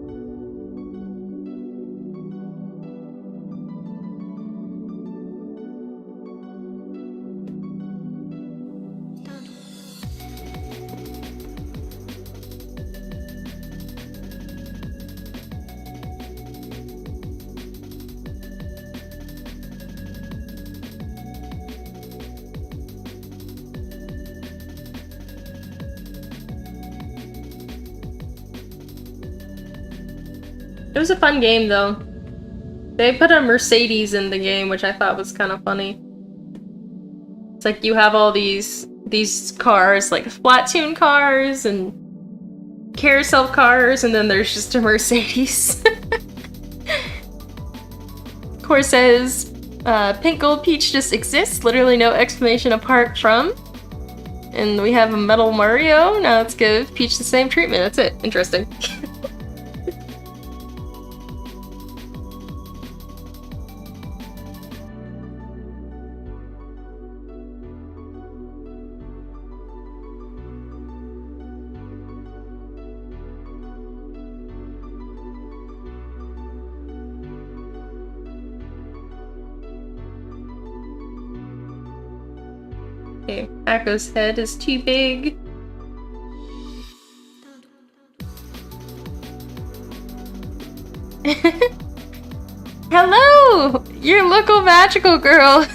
It was a fun game, though. They put a Mercedes in the game, which I thought was kind of funny. It's like you have all these cars, like Splatoon cars and carousel cars, and then there's just a Mercedes. Core says, Pink Gold Peach just exists, literally no explanation apart from. And we have a Metal Mario. Now let's give Peach the same treatment. That's it. Interesting. Okay, Akko's head is too big. Hello! Your local magical girl!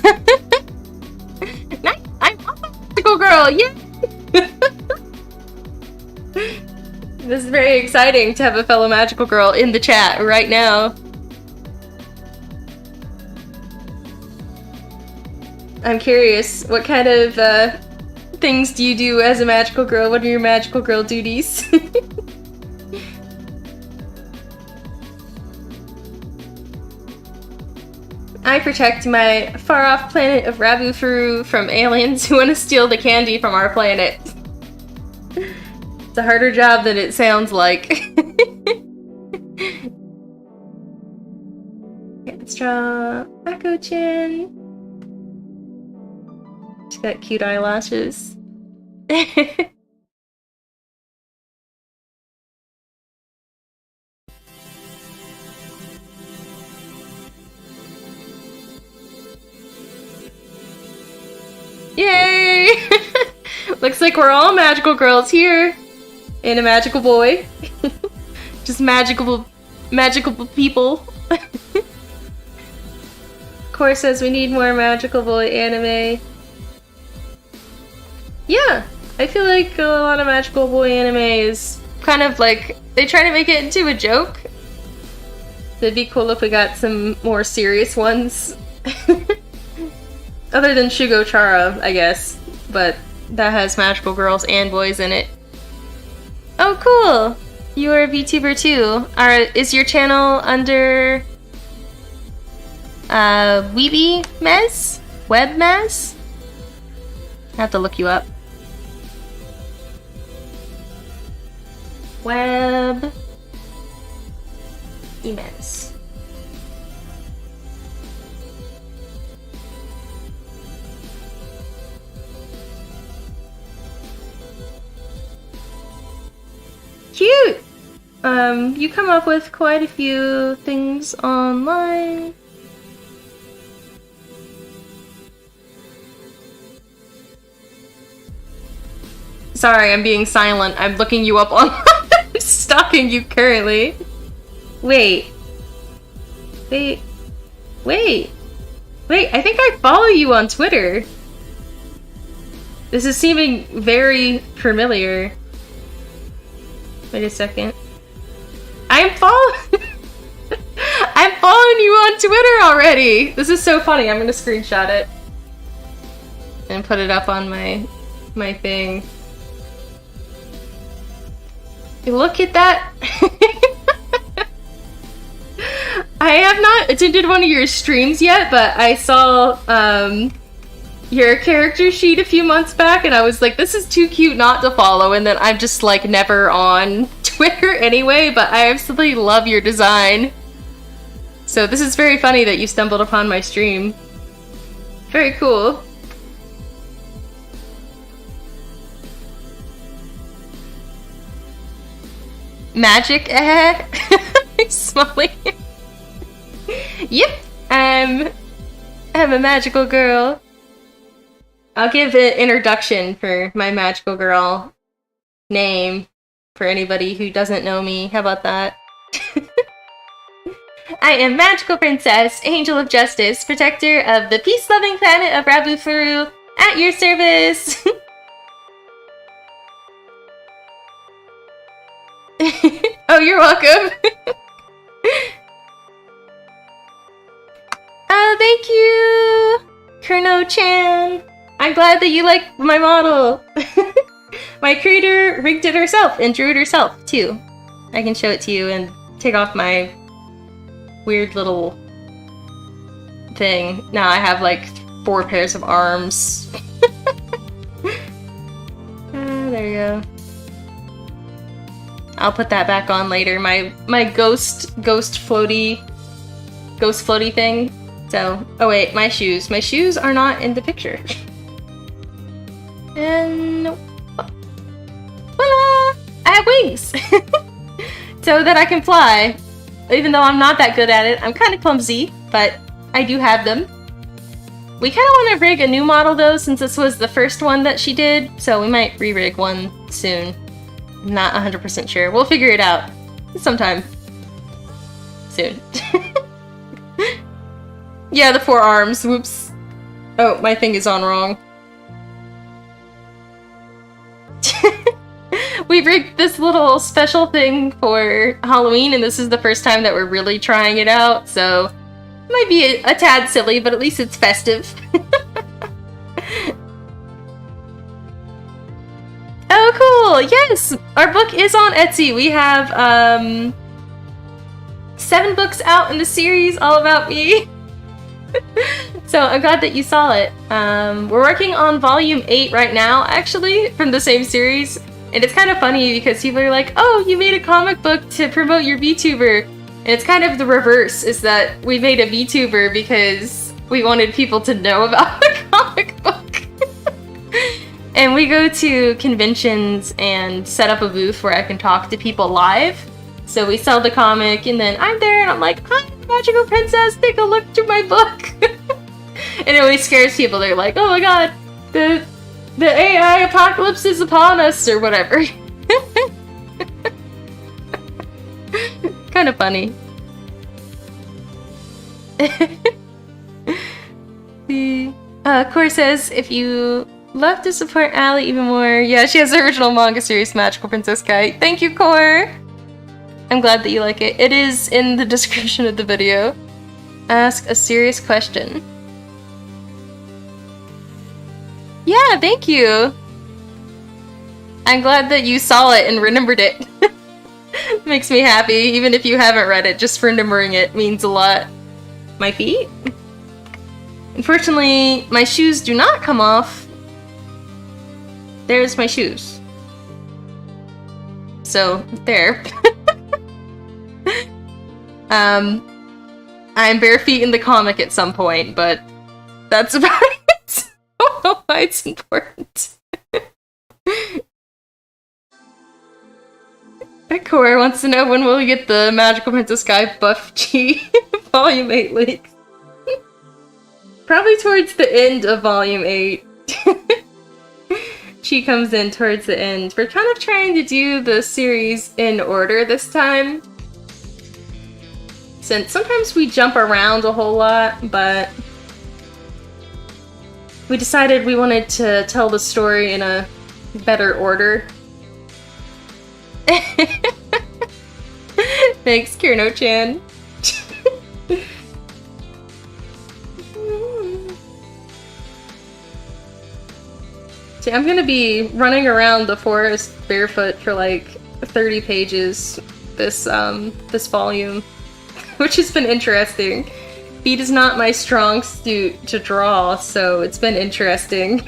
Nice! I'm a magical girl! Yay! This is very exciting to have a fellow magical girl in the chat right now. I'm curious, what kind of things do you do as a magical girl? What are your magical girl duties? I protect my far-off planet of Rabufru from aliens who want to steal the candy from our planet. It's a harder job than it sounds like. Okay, let's draw Akko-chan. She's got cute eyelashes. Yay! Looks like we're all magical girls here. And a magical boy. Just magical people. Core says we need more magical boy anime. Yeah, I feel like a lot of magical boy anime is kind of like, they try to make it into a joke. It'd be cool if we got some more serious ones. Other than Shugo Chara, I guess. But that has magical girls and boys in it. Oh, cool! You are a VTuber too. Is your channel under Weeby Mez? Webmass? I have to look you up. Web emails. Cute! You come up with quite a few things online. Sorry, I'm being silent. I'm looking you up online. I'm stalking you currently. Wait, I think I follow you on Twitter. This is seeming very familiar. Wait a second. I'm following you on Twitter already! This is so funny. I'm gonna screenshot it. And put it up on my thing. Look at that! I have not attended one of your streams yet, but I saw your character sheet a few months back, and I was like, this is too cute not to follow, and then I'm just like never on Twitter anyway, but I absolutely love your design. So this is very funny that you stumbled upon my stream. Very cool. Magic, smiling. Yep, I'm a magical girl. I'll give an introduction for my magical girl name for anybody who doesn't know me. How about that? I am Magical Princess, Angel of Justice, protector of the peace-loving planet of Rabufru, at your service. Oh, you're welcome. Oh, thank you, Kurno-chan. I'm glad that you like my model. My creator rigged it herself and drew it herself, too. I can show it to you and take off my weird little thing. Now I have like 4 pairs of arms. There you go. I'll put that back on later. My ghost floaty thing. So, oh wait, my shoes. My shoes are not in the picture. And voila! I have wings! So that I can fly. Even though I'm not that good at it. I'm kind of clumsy, but I do have them. We kind of want to rig a new model though, since this was the first one that she did. So we might re-rig one soon. I'm not 100% sure. We'll figure it out sometime soon. Yeah, the 4 arms. Whoops. Oh, my thing is on wrong. We rigged this little special thing for Halloween, and this is the first time that we're really trying it out, so it might be a tad silly, but at least it's festive. Oh, cool! Yes! Our book is on Etsy. We have 7 books out in the series all about me. So I'm glad that you saw it. We're working on volume 8 right now, actually, from the same series. And it's kind of funny because people are like, oh, you made a comic book to promote your VTuber. And it's kind of the reverse, is that we made a VTuber because we wanted people to know about the comic book. And we go to conventions and set up a booth where I can talk to people live. So we sell the comic, and then I'm there and I'm like, hi, Magical Princess, take a look through my book. And it always scares people. They're like, oh my god, the AI apocalypse is upon us, or whatever. Kind of funny. Core says, if you love to support Allie even more. Yeah, she has the original manga series, Magical Princess Guy. Thank you, Core! I'm glad that you like it. It is in the description of the video. Ask a serious question. Yeah, thank you! I'm glad that you saw it and remembered it. Makes me happy, even if you haven't read it. Just remembering it means a lot. My feet? Unfortunately, my shoes do not come off. There's my shoes. So, there. I'm bare feet in the comic at some point, but that's about it. I don't know why it's important. Core wants to know when will we get the Magical Princess Guy Buff G Volume 8 leaks. Probably towards the end of Volume 8. She comes in towards the end. We're kind of trying to do the series in order this time. Since sometimes we jump around a whole lot, but we decided we wanted to tell the story in a better order. Thanks, Kirno-chan. See, I'm gonna be running around the forest barefoot for like 30 pages this volume, which has been interesting. Feet is not my strong suit to draw, so it's been interesting.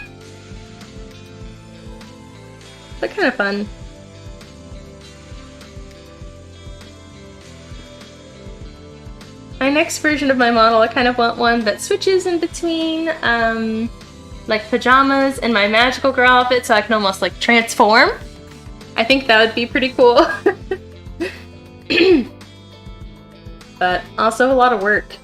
But kind of fun. My next version of my model, I kind of want one that switches in between, like pajamas and my magical girl outfit, so I can almost like transform. I think that would be pretty cool. But also a lot of work.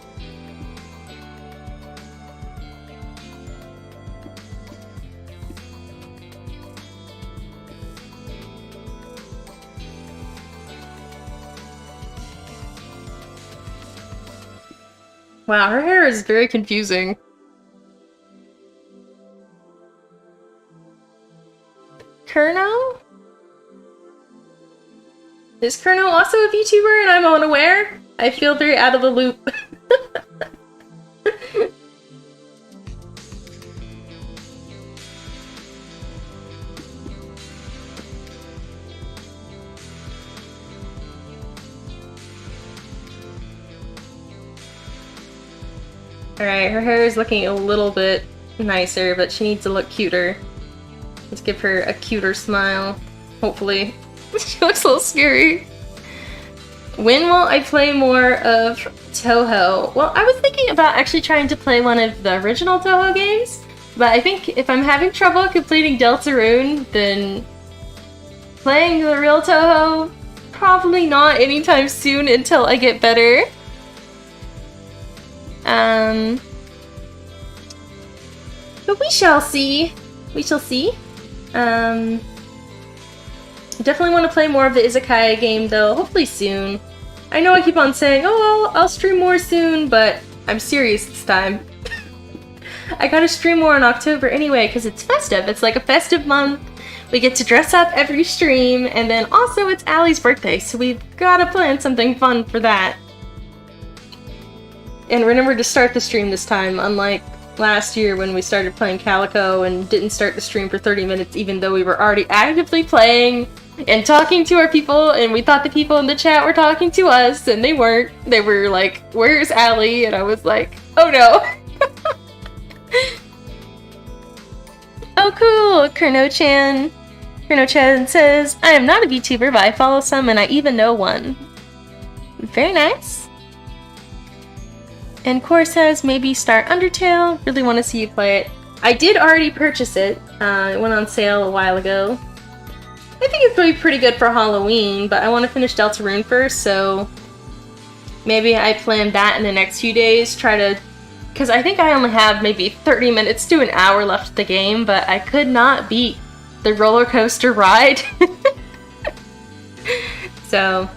Wow, her hair is very confusing. Kurno? Is Kurno also a VTuber and I'm unaware? I feel very out of the loop. Alright, her hair is looking a little bit nicer, but she needs to look cuter. Let's give her a cuter smile, hopefully. She looks a little scary. When will I play more of Touhou? Well, I was thinking about actually trying to play one of the original Touhou games, but I think if I'm having trouble completing Deltarune, then playing the real Touhou, probably not anytime soon until I get better. But we shall see. We shall see. Definitely want to play more of the Izakaya game though, hopefully soon. I know I keep on saying, oh, I'll stream more soon, but I'm serious this time. I gotta stream more in October anyway, because it's festive. It's like a festive month. We get to dress up every stream, and then also it's Allie's birthday, so we've gotta plan something fun for that. And remember to start the stream this time, unlike last year when we started playing Calico and didn't start the stream for 30 minutes even though we were already actively playing and talking to our people, and we thought the people in the chat were talking to us, and they weren't. They were like, where's Allie? And I was like, oh no. Oh cool, Kurno-chan. Kurno-chan says, I am not a VTuber, but I follow some and I even know one. Very nice. And Core says, maybe start Undertale. Really want to see you play it. I did already purchase it. It went on sale a while ago. I think it's going to be pretty good for Halloween, but I want to finish Deltarune first, so maybe I plan that in the next few days. Try to... Because I think I only have maybe 30 minutes to an hour left of the game, but I could not beat the roller coaster ride. So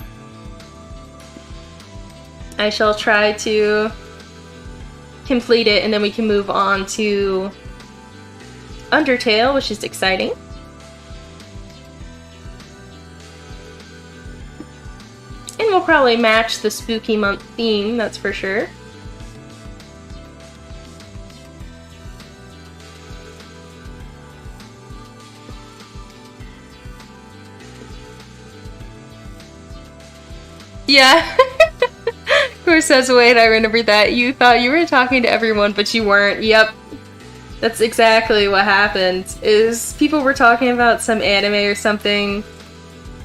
I shall try to complete it, and then we can move on to Undertale, which is exciting. And we'll probably match the spooky month theme, that's for sure. Yeah. Core says, wait, I remember that. You thought you were talking to everyone, but you weren't. Yep. That's exactly what happened, is people were talking about some anime or something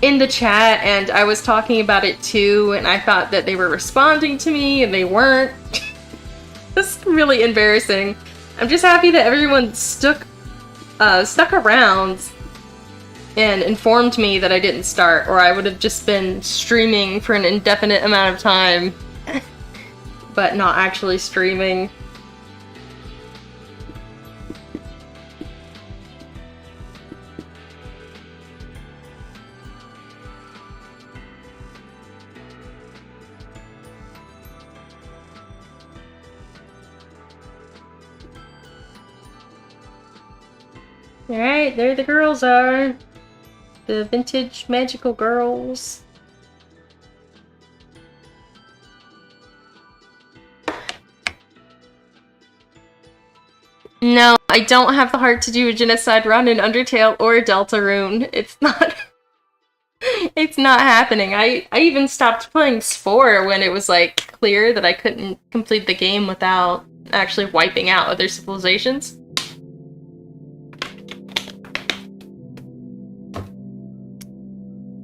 in the chat, and I was talking about it too, and I thought that they were responding to me, and they weren't. It's really embarrassing. I'm just happy that everyone stuck around and informed me that I didn't start, or I would have just been streaming for an indefinite amount of time, but not actually streaming. Alright, there the girls are. The vintage magical girls. No, I don't have the heart to do a genocide run in Undertale or Deltarune. It's not... it's not happening. I even stopped playing Spore when it was, like, clear that I couldn't complete the game without actually wiping out other civilizations.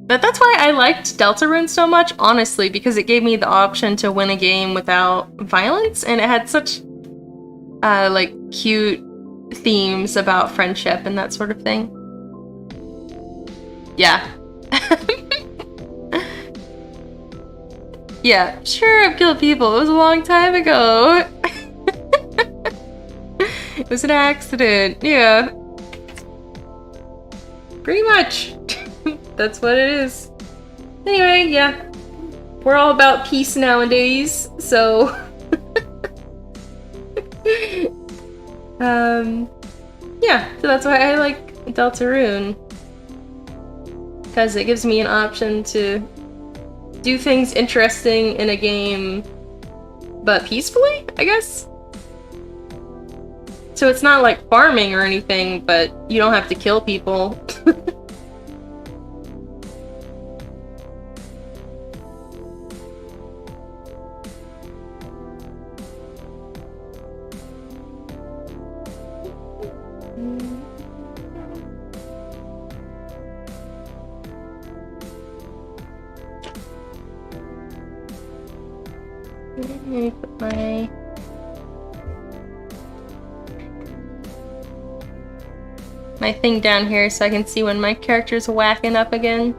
But that's why I liked Deltarune so much, honestly, because it gave me the option to win a game without violence, and it had such, like, cute themes about friendship and that sort of thing. Yeah. Yeah, sure, I've killed people. It was a long time ago. It was an accident, yeah. Pretty much. That's what it is. Anyway, yeah. We're all about peace nowadays, so... yeah, so that's why I like Deltarune. Because it gives me an option to do things interesting in a game, but peacefully, I guess? So it's not like farming or anything, but you don't have to kill people. Let me put my thing down here so I can see when my character's whacking up again.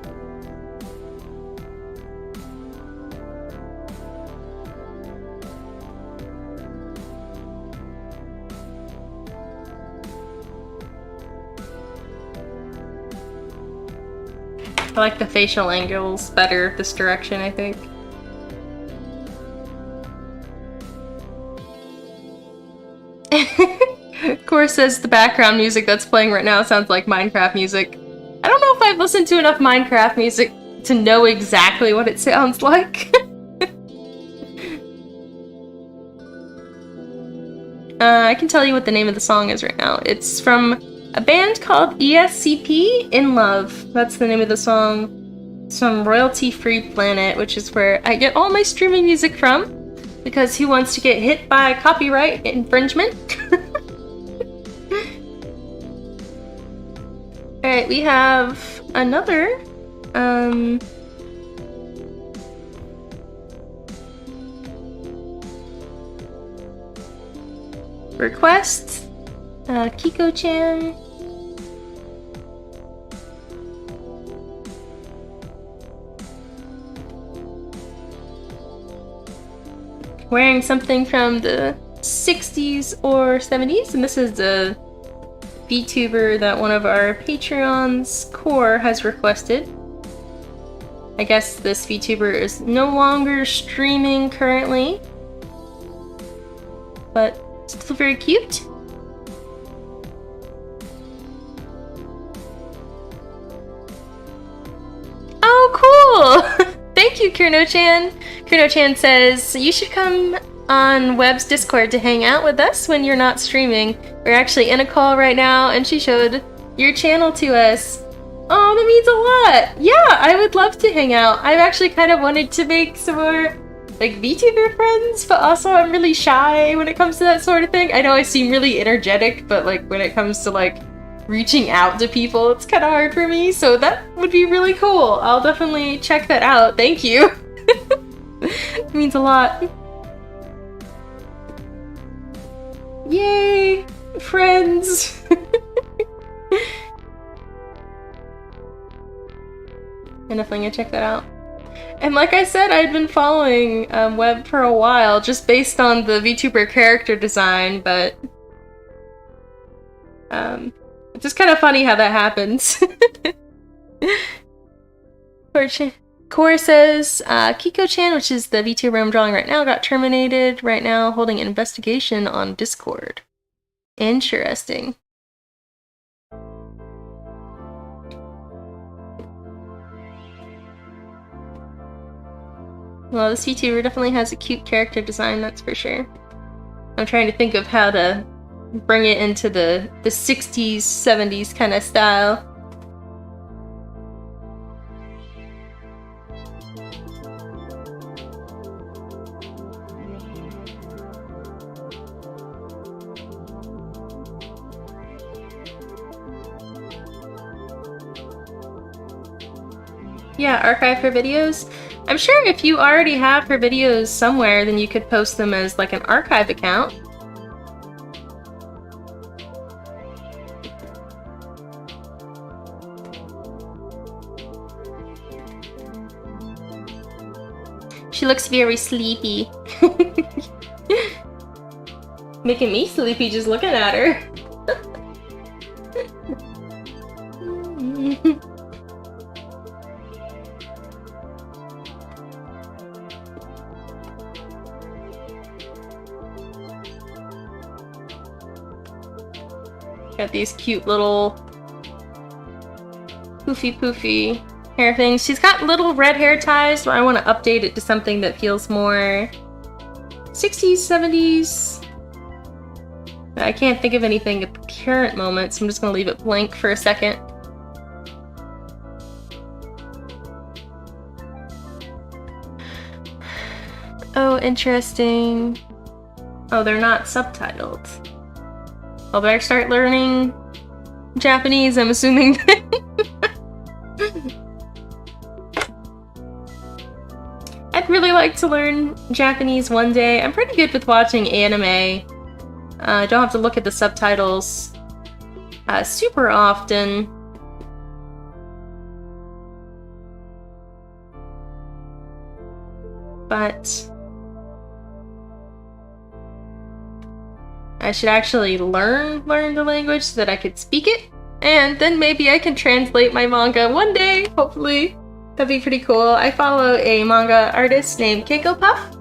I like the facial angles better this direction, I think. Core says the background music that's playing right now sounds like Minecraft music. I don't know if I've listened to enough Minecraft music to know exactly what it sounds like. I can tell you what the name of the song is right now. It's from a band called ESCP In Love. That's the name of the song. It's from Royalty-Free Planet, which is where I get all my streaming music from. Because who wants to get hit by copyright infringement? Alright, we have another, request. Kiko-chan. Wearing something from the 60s or 70s, and this is the VTuber that one of our Patreons, Core, has requested. I guess this VTuber is no longer streaming currently, but still very cute. Oh, cool! Thank you, Kurno-chan. Kurno-chan says, you should come on Web's Discord to hang out with us when you're not streaming. We're actually in a call right now, and she showed your channel to us. Oh, that means a lot! Yeah, I would love to hang out. I've actually kind of wanted to make some more like VTuber friends, but also I'm really shy when it comes to that sort of thing. I know I seem really energetic, but like when it comes to like reaching out to people, it's kind of hard for me, so that would be really cool. I'll definitely check that out. Thank you. It means a lot. Yay! Friends! I'm definitely gonna check that out. And like I said, I'd been following Web for a while, just based on the VTuber character design, but it's just kind of funny how that happens. Core says, Kiko-chan, which is the VTuber I'm drawing right now, got terminated right now, holding an investigation on Discord. Interesting. Well, this VTuber definitely has a cute character design, that's for sure. I'm trying to think of how to bring it into the 60s, 70s kind of style. Yeah, archive her videos. I'm sure if you already have her videos somewhere, then you could post them as like an archive account. She looks very sleepy. Making me sleepy just looking at her. Got these cute little poofy hair things. She's got little red hair ties, so I want to update it to something that feels more 60s, 70s. I can't think of anything at the current moment, so I'm just going to leave it blank for a second. Oh, interesting. Oh, they're not subtitled. I'll better start learning Japanese, I'm assuming. I'd really like to learn Japanese one day. I'm pretty good with watching anime. I don't have to look at the subtitles super often. But I should actually learn the language so that I could speak it, and then maybe I can translate my manga one day, hopefully. That'd be pretty cool. I follow a manga artist named Keiko Puff,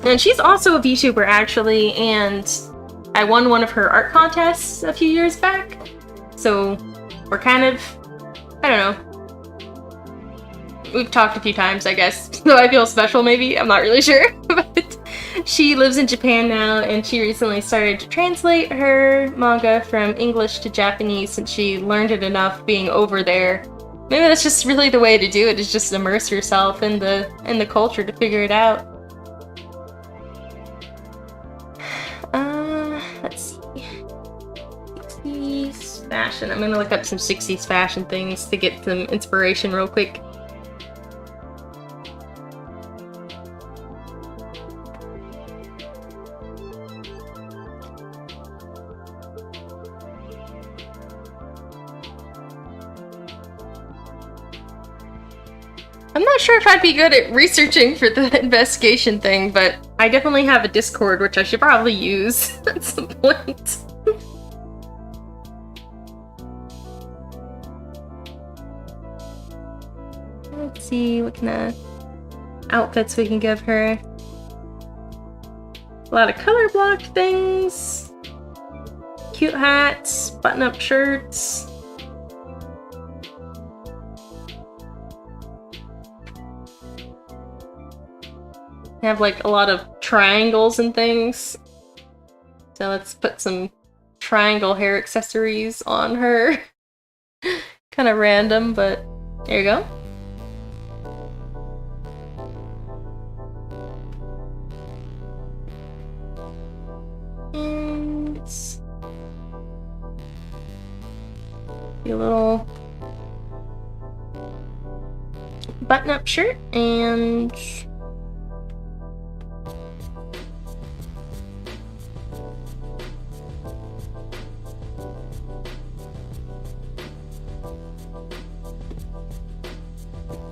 and she's also a VTuber actually, and I won one of her art contests a few years back, so we're kind of, I don't know, we've talked a few times, I guess, so I feel special maybe, I'm not really sure, but she lives in Japan now, and she recently started to translate her manga from English to Japanese since she learned it enough being over there. Maybe that's just really the way to do it, is just immerse yourself in the culture to figure it out. Let's see. 60s fashion. I'm gonna look up some 60s fashion things to get some inspiration real quick. I'm not sure if I'd be good at researching for the investigation thing, but I definitely have a Discord, which I should probably use at some point. Let's see what kind of outfits we can give her. A lot of color block things. Cute hats, button-up shirts. Have like a lot of triangles and things. So let's put some triangle hair accessories on her. Kind of random, but there you go. a little button-up shirt and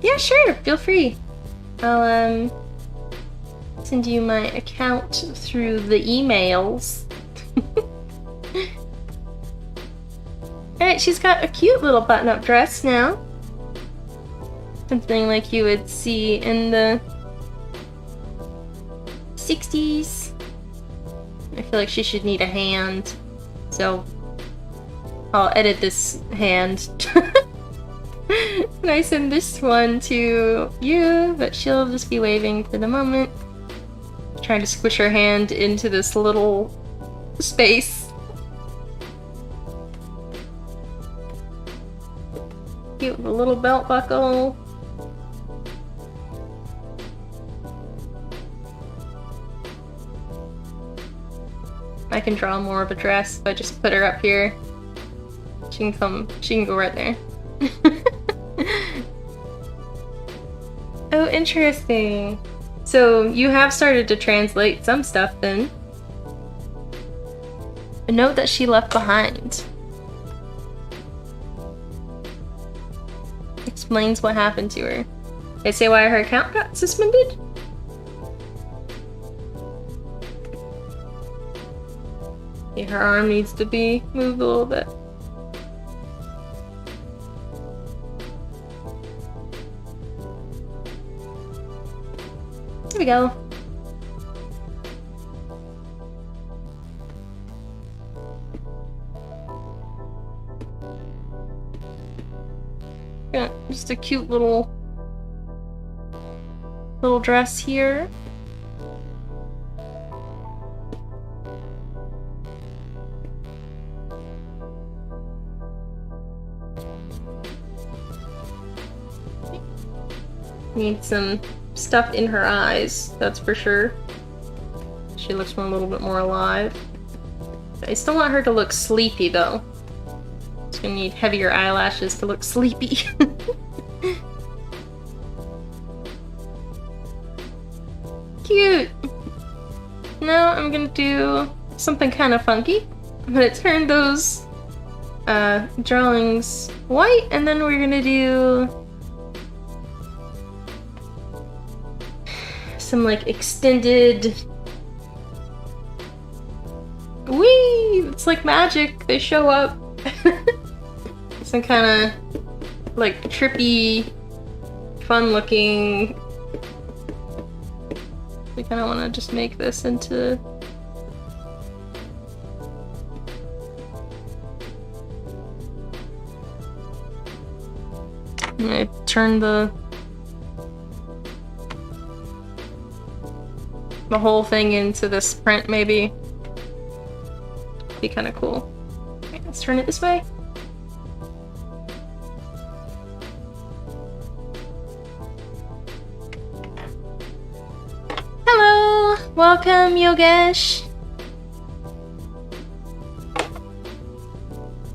yeah, sure, feel free. I'll send you my account through the emails. Alright, she's got a cute little button-up dress now. Something like you would see in the 60s. I feel like she should need a hand, so I'll edit this hand. And I send this one to you, but she'll just be waving for the moment. Trying to squish her hand into this little space. Cute with a little belt buckle. I can draw more of a dress if I just put her up here. She can go right there. Oh, interesting. So you have started to translate some stuff then. A note that she left behind. Explains what happened to her. They say why her account got suspended? Yeah, her arm needs to be moved a little bit. There we go. Got just a cute little dress here. Need some stuff in her eyes, that's for sure. She looks a little bit more alive. I still want her to look sleepy though. She's gonna need heavier eyelashes to look sleepy. Cute! Now I'm gonna do something kind of funky. I'm gonna turn those drawings white, and then we're gonna do some like extended. Whee! It's like magic. They show up. Some kind of like trippy, fun looking. We kind of want to just make this into I'm gonna turn the whole thing into this print, maybe. Be kind of cool. Okay, let's turn it this way. Hello! Welcome, Yogesh!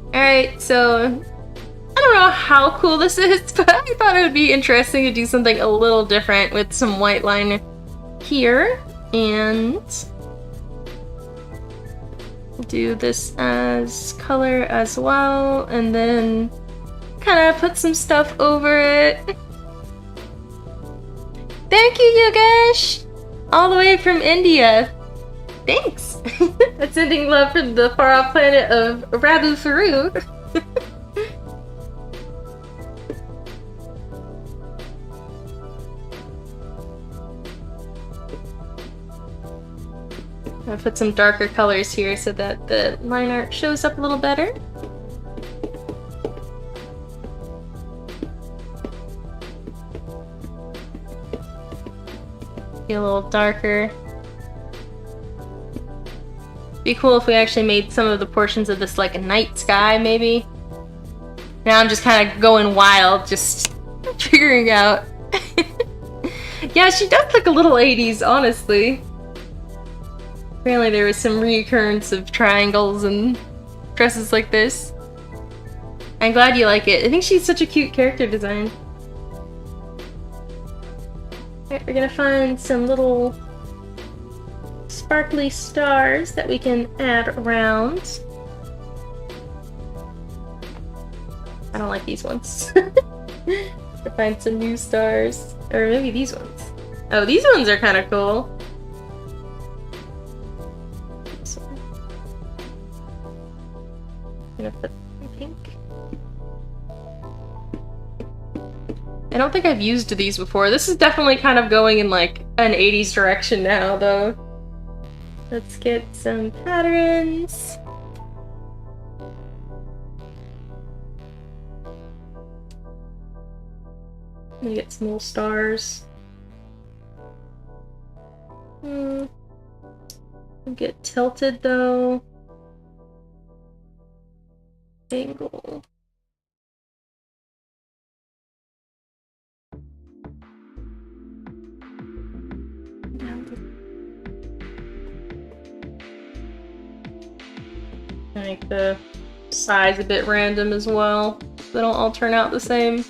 Alright, so I don't know how cool this is, but I thought it would be interesting to do something a little different with some white line here. And we'll do this as color as well, and then kind of put some stuff over it. Thank you, Yogesh! All the way from India. Thanks! That's sending love from the far-off planet of Rabufru. I'll put some darker colors here so that the line art shows up a little better. Be a little darker. Be cool if we actually made some of the portions of this like a night sky, maybe. Now I'm just kind of going wild, just figuring out. Yeah, she does look a little 80s, honestly. Apparently there was some reoccurrence of triangles and dresses like this. I'm glad you like it. I think she's such a cute character design. Alright, we're gonna find some little sparkly stars that we can add around. I don't like these ones. To find some new stars. Or maybe these ones. Oh, these ones are kind of cool. This one. I'm gonna put pink. I don't think I've used these before. This is definitely kind of going in like an 80s direction now, though. Let's get some patterns. Let me get some little stars. Get tilted though. Angle. Make the size a bit random as well. They don't all turn out the same.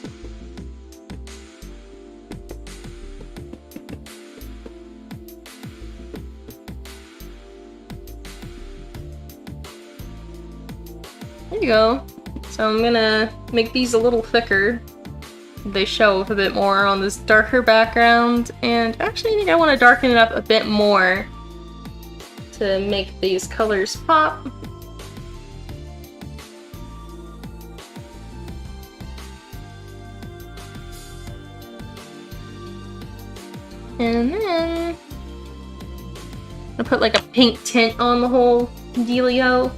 There you go. So I'm gonna make these a little thicker. They show a bit more on this darker background, and actually I think I want to darken it up a bit more to make these colors pop. And then I'll put like a pink tint on the whole dealio.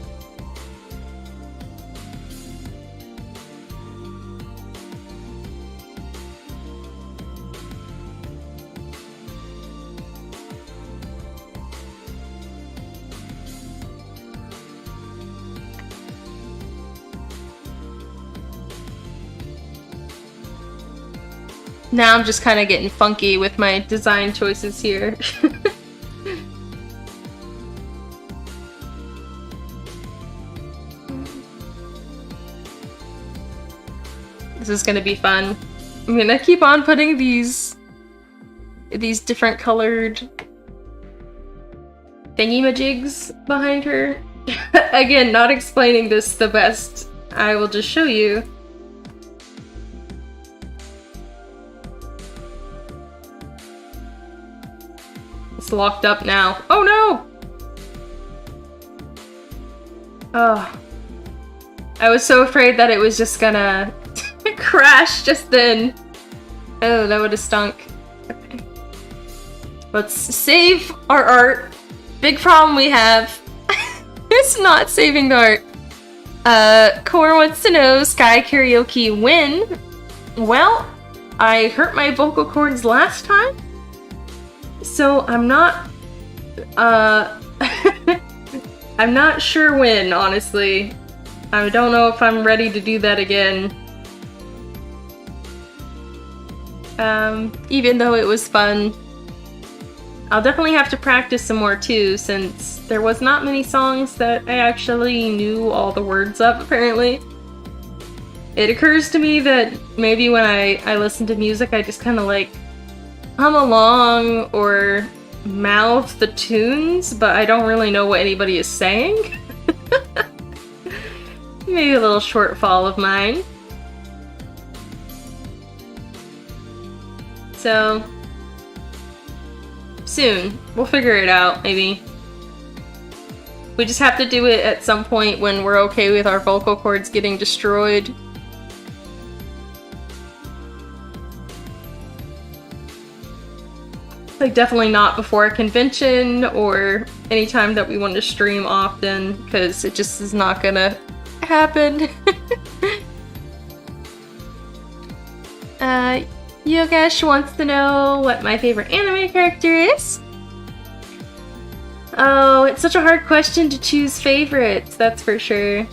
Now I'm just kind of getting funky with my design choices here. This is gonna be fun. I'm gonna keep on putting these different colored thingy-majigs behind her. Again, not explaining this the best. I will just show you. It's locked up now. Oh no! Oh. I was so afraid that it was just gonna crash just then. Oh, that would have stunk. Okay. Let's save our art. Big problem we have. It's not saving the art. Core wants to know, Sky Karaoke when? Well, I hurt my vocal cords last time. So I'm not, I'm not sure when, honestly. I don't know if I'm ready to do that again. Even though it was fun. I'll definitely have to practice some more too, since there was not many songs that I actually knew all the words of, apparently. It occurs to me that maybe when I listen to music, I just kind of like hum along or mouth the tunes, but I don't really know what anybody is saying. Maybe a little shortfall of mine. So, soon. We'll figure it out, maybe. We just have to do it at some point when we're okay with our vocal cords getting destroyed. Like, definitely not before a convention or anytime that we want to stream often, because it just is not gonna happen. Yogesh wants to know what my favorite anime character is. Oh, it's such a hard question to choose favorites, that's for sure.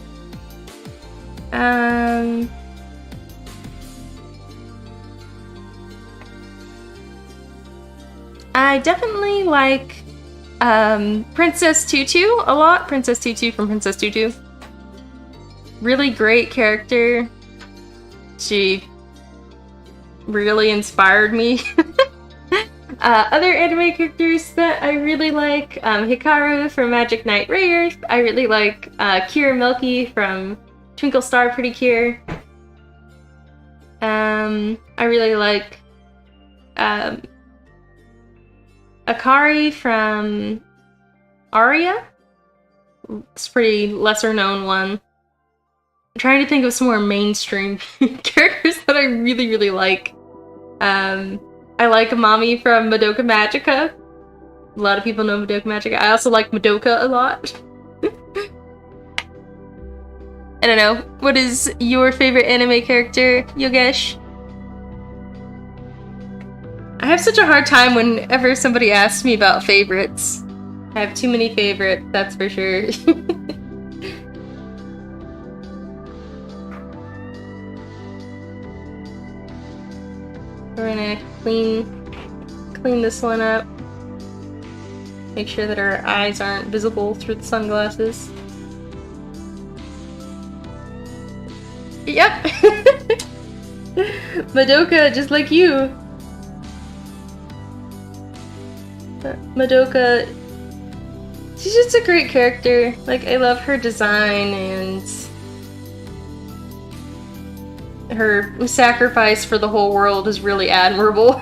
I definitely like Princess Tutu a lot. Princess Tutu from Princess Tutu. really great character. She really inspired me. Other anime characters that I really like, Hikaru from Magic Knight Rayearth. I really like Kira Milky from Twinkle Star Pretty Cure. I really like Akari from Aria. It's a pretty lesser known one. I'm trying to think of some more mainstream characters that I really, really like. I like Mami from Madoka Magica. A lot of people know Madoka Magica. I also like Madoka a lot. I don't know. What is your favorite anime character, Yogesh? I have such a hard time whenever somebody asks me about favorites. I have too many favorites, that's for sure. We're gonna clean this one up. Make sure that our eyes aren't visible through the sunglasses. Yep! Madoka, just like you. Madoka, she's just a great character. Like, I love her design and her sacrifice for the whole world is really admirable.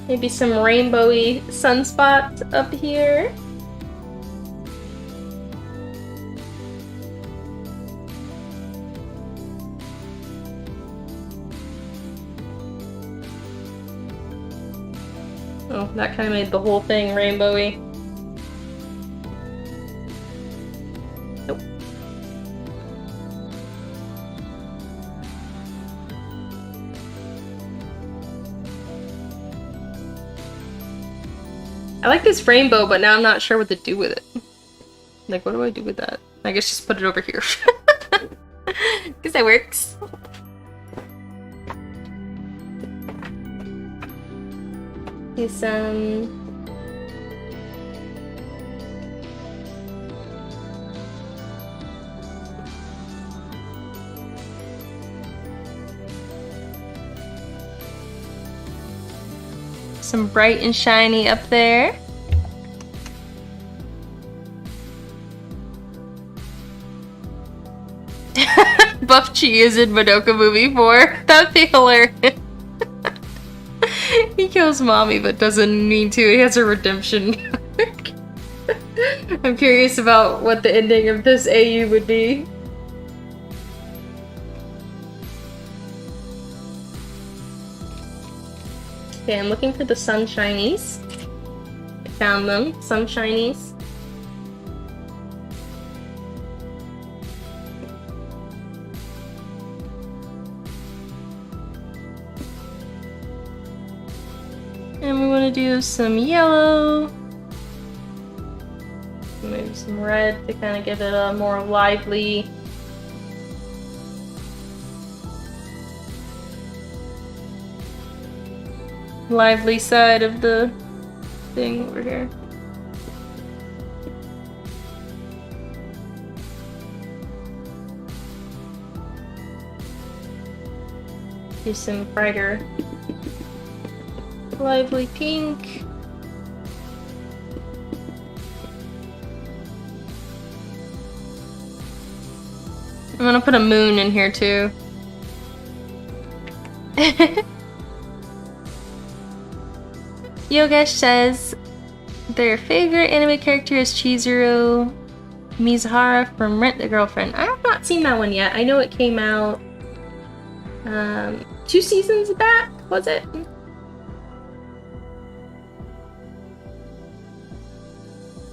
Maybe some rainbowy sunspots up here. Oh, that kind of made the whole thing rainbowy. Nope. I like this rainbow, but now I'm not sure what to do with it. Like, what do I do with that? I guess just put it over here. Because that works. Do some bright and shiny up there. Buff Chi is in Madoka movie 4. That'd be hilarious. He kills Mommy but doesn't need to. He has a redemption arc. I'm curious about what the ending of this AU would be. Okay, I'm looking for the sunshinies. I found them. Sunshinies. And we want to do some yellow. Maybe some red to kind of give it a more lively side of the thing over here. Do some brighter, lively pink. I'm gonna put a moon in here too. Yogesh says their favorite anime character is Chizuru Mizuhara from Rent the Girlfriend. I have not seen that one yet. I know it came out 2 seasons back, was it?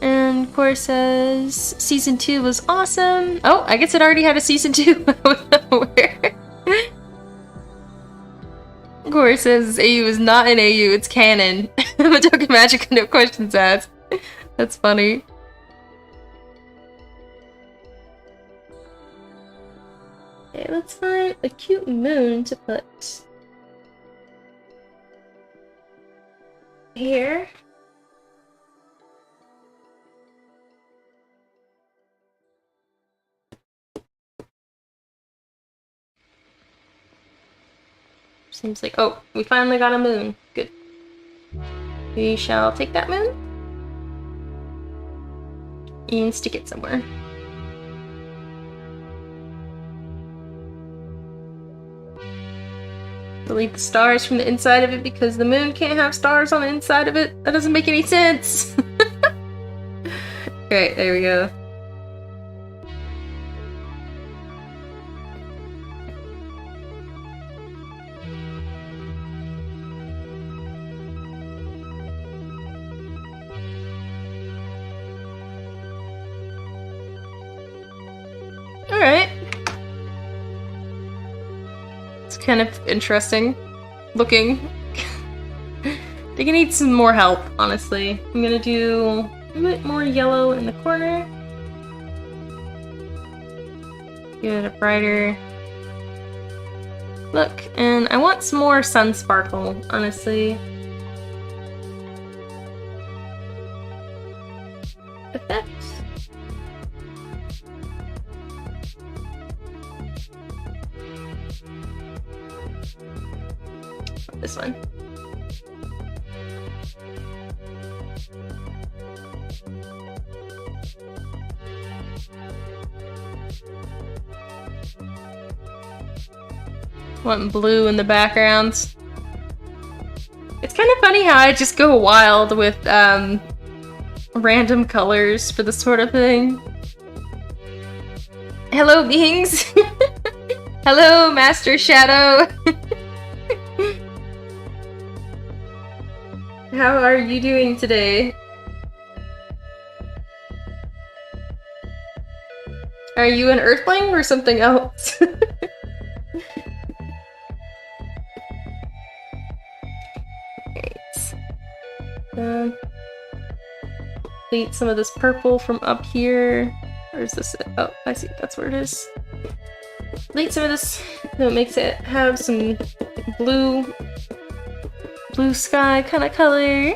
And Core says season 2 was awesome. Oh, I guess it already had a season 2. Where? Core says AU is not an AU, it's canon. Madoka Magica, no questions asked. That's funny. Okay, let's find a cute moon to put here. Seems like, oh, we finally got a moon. Good. We shall take that moon and stick it somewhere. Delete the stars from the inside of it because the moon can't have stars on the inside of it. That doesn't make any sense. Alright, there we go. Alright. It's kind of interesting looking. I think I need some more help, honestly. I'm gonna do a bit more yellow in the corner. Give it a brighter look. And I want some more sun sparkle, honestly. Effect. This one. Want blue in the backgrounds. It's kind of funny how I just go wild with random colors for this sort of thing. Hello, beings! Hello, Master Shadow! How are you doing today? Are you an Earthling or something else? Delete some of this purple from up here. Where's this? Oh, I see. That's where it is. Delete some of this. So it makes it have some blue sky kind of color.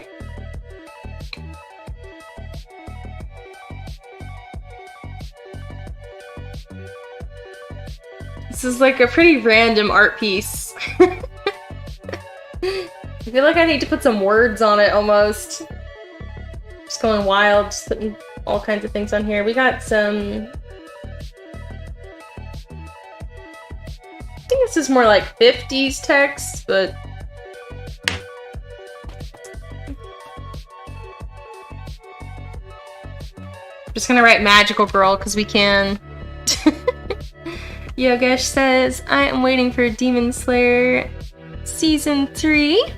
This is like a pretty random art piece. I feel like I need to put some words on it almost. Just going wild, just putting all kinds of things on here. We got some... I think this is more like 50s text, but... Just gonna write Magical Girl, because we can. Yogesh says, I am waiting for Demon Slayer Season 3.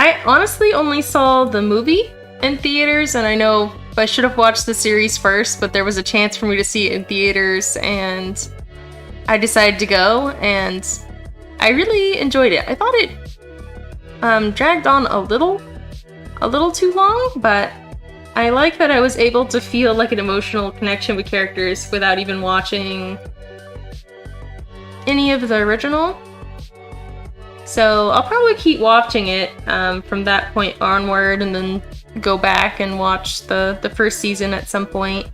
I honestly only saw the movie in theaters, and I know I should have watched the series first, but there was a chance for me to see it in theaters, and I decided to go, and I really enjoyed it. I thought it dragged on a little too long, but I like that I was able to feel like an emotional connection with characters without even watching any of the original. So I'll probably keep watching it from that point onward, and then go back and watch the first season at some point.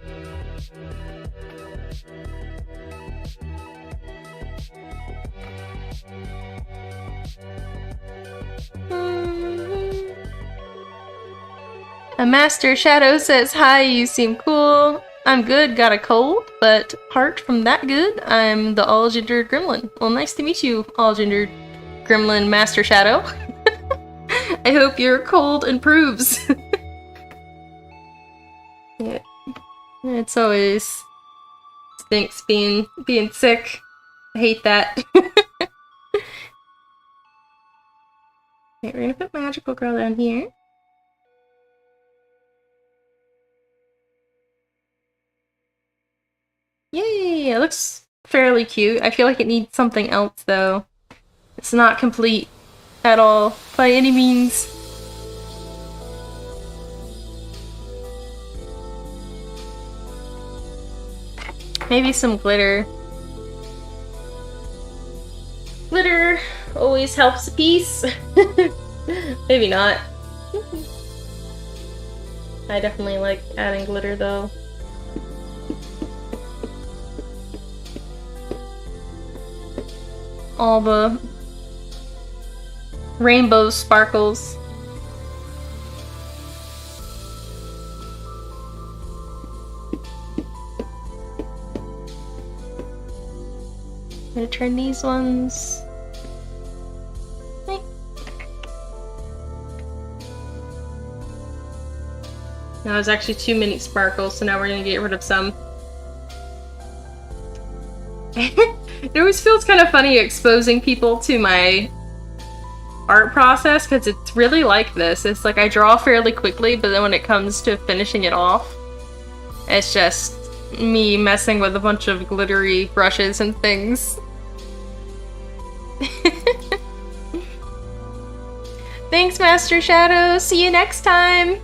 A Master Shadow says, hi, you seem cool. I'm good, got a cold, but apart from that good, I'm the all-gendered gremlin. Well, nice to meet you, all-gendered gremlin Master Shadow. I hope your cold improves. Yeah. It's always stinks being sick. I hate that. Okay, we're gonna put Magical Girl down here. Yay! It looks fairly cute. I feel like it needs something else, though. It's not complete at all, by any means. Maybe some glitter. Glitter always helps a piece. Maybe not. I definitely like adding glitter though. All the rainbow sparkles. I'm gonna turn these ones. Now there's actually too many sparkles, so now we're gonna get rid of some. It always feels kind of funny exposing people to my art process, because it's really like this. It's like I draw fairly quickly, but then when it comes to finishing it off, it's just me messing with a bunch of glittery brushes and things. Thanks, Master Shadow! See you next time!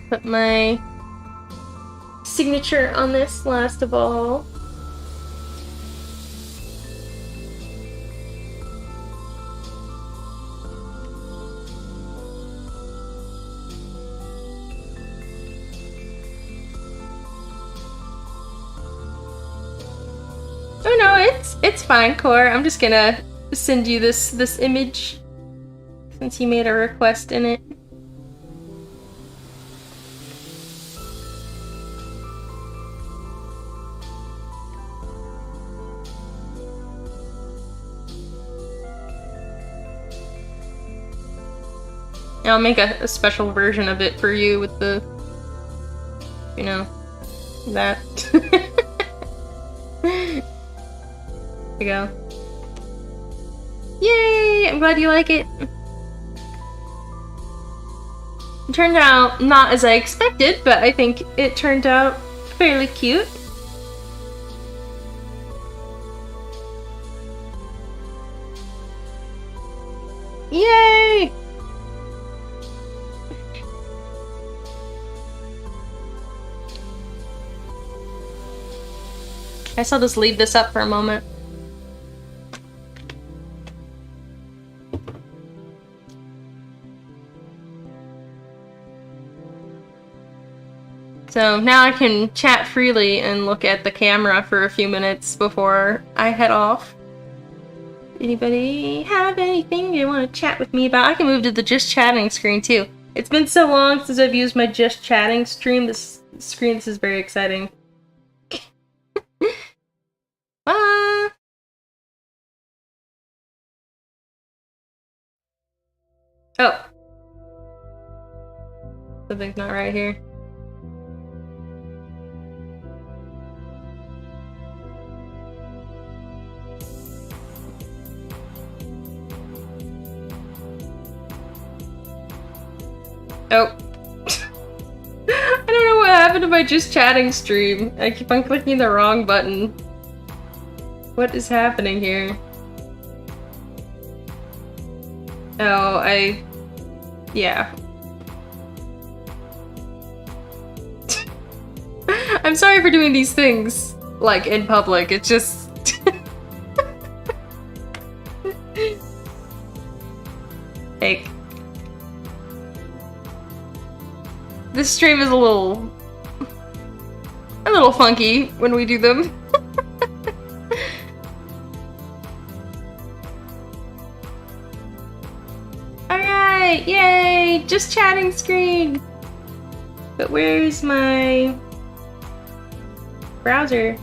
Put my signature on this last of all. Oh no, it's fine, Core. I'm just gonna send you this image since you made a request in it. I'll make a special version of it for you with the, you know, that. There you go. Yay! I'm glad you like it. It turned out not as I expected, but I think it turned out fairly cute. Yay! I guess I'll just leave this up for a moment. So now I can chat freely and look at the camera for a few minutes before I head off. Anybody have anything you want to chat with me about? I can move to the just chatting screen too. It's been so long since I've used my just chatting stream. This is very exciting. Ah. Oh. Something's not right here. Oh. I don't know what happened to my just chatting stream. I keep on clicking the wrong button. What is happening here? Oh, yeah. I'm sorry for doing these things, like, in public. It's just... Like... This stream is a little funky when we do them. Alright, yay! Just chatting screen! But where's my browser?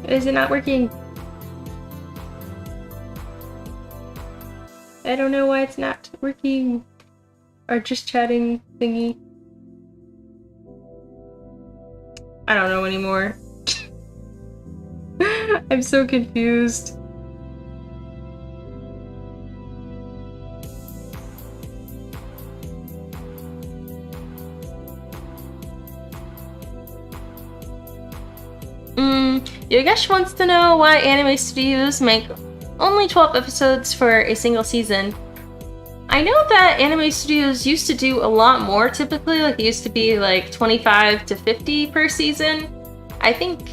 Is it not working? I don't know why it's not working. Or just chatting thingy. I don't know anymore. I'm so confused. Yogesh wants to know why anime studios make only 12 episodes for a single season. I know that anime studios used to do a lot more typically, like it used to be like 25 to 50 per season. I think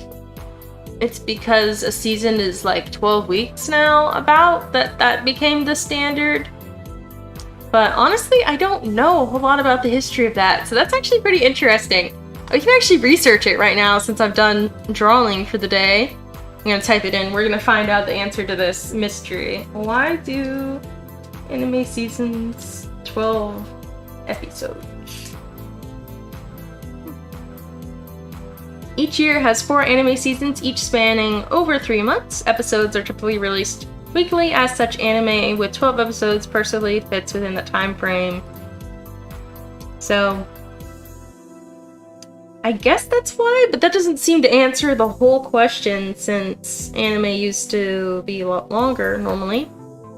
it's because a season is like 12 weeks now, about that became the standard. But honestly, I don't know a whole lot about the history of that, so that's actually pretty interesting. I can actually research it right now since I've done drawing for the day. I'm gonna type it in. We're gonna find out the answer to this mystery. Why do anime seasons 12 episodes? Each year has 4 anime seasons, each spanning over 3 months. Episodes are typically released weekly. As such, anime with 12 episodes personally fits within that time frame. So I guess that's why, but that doesn't seem to answer the whole question since anime used to be a lot longer normally.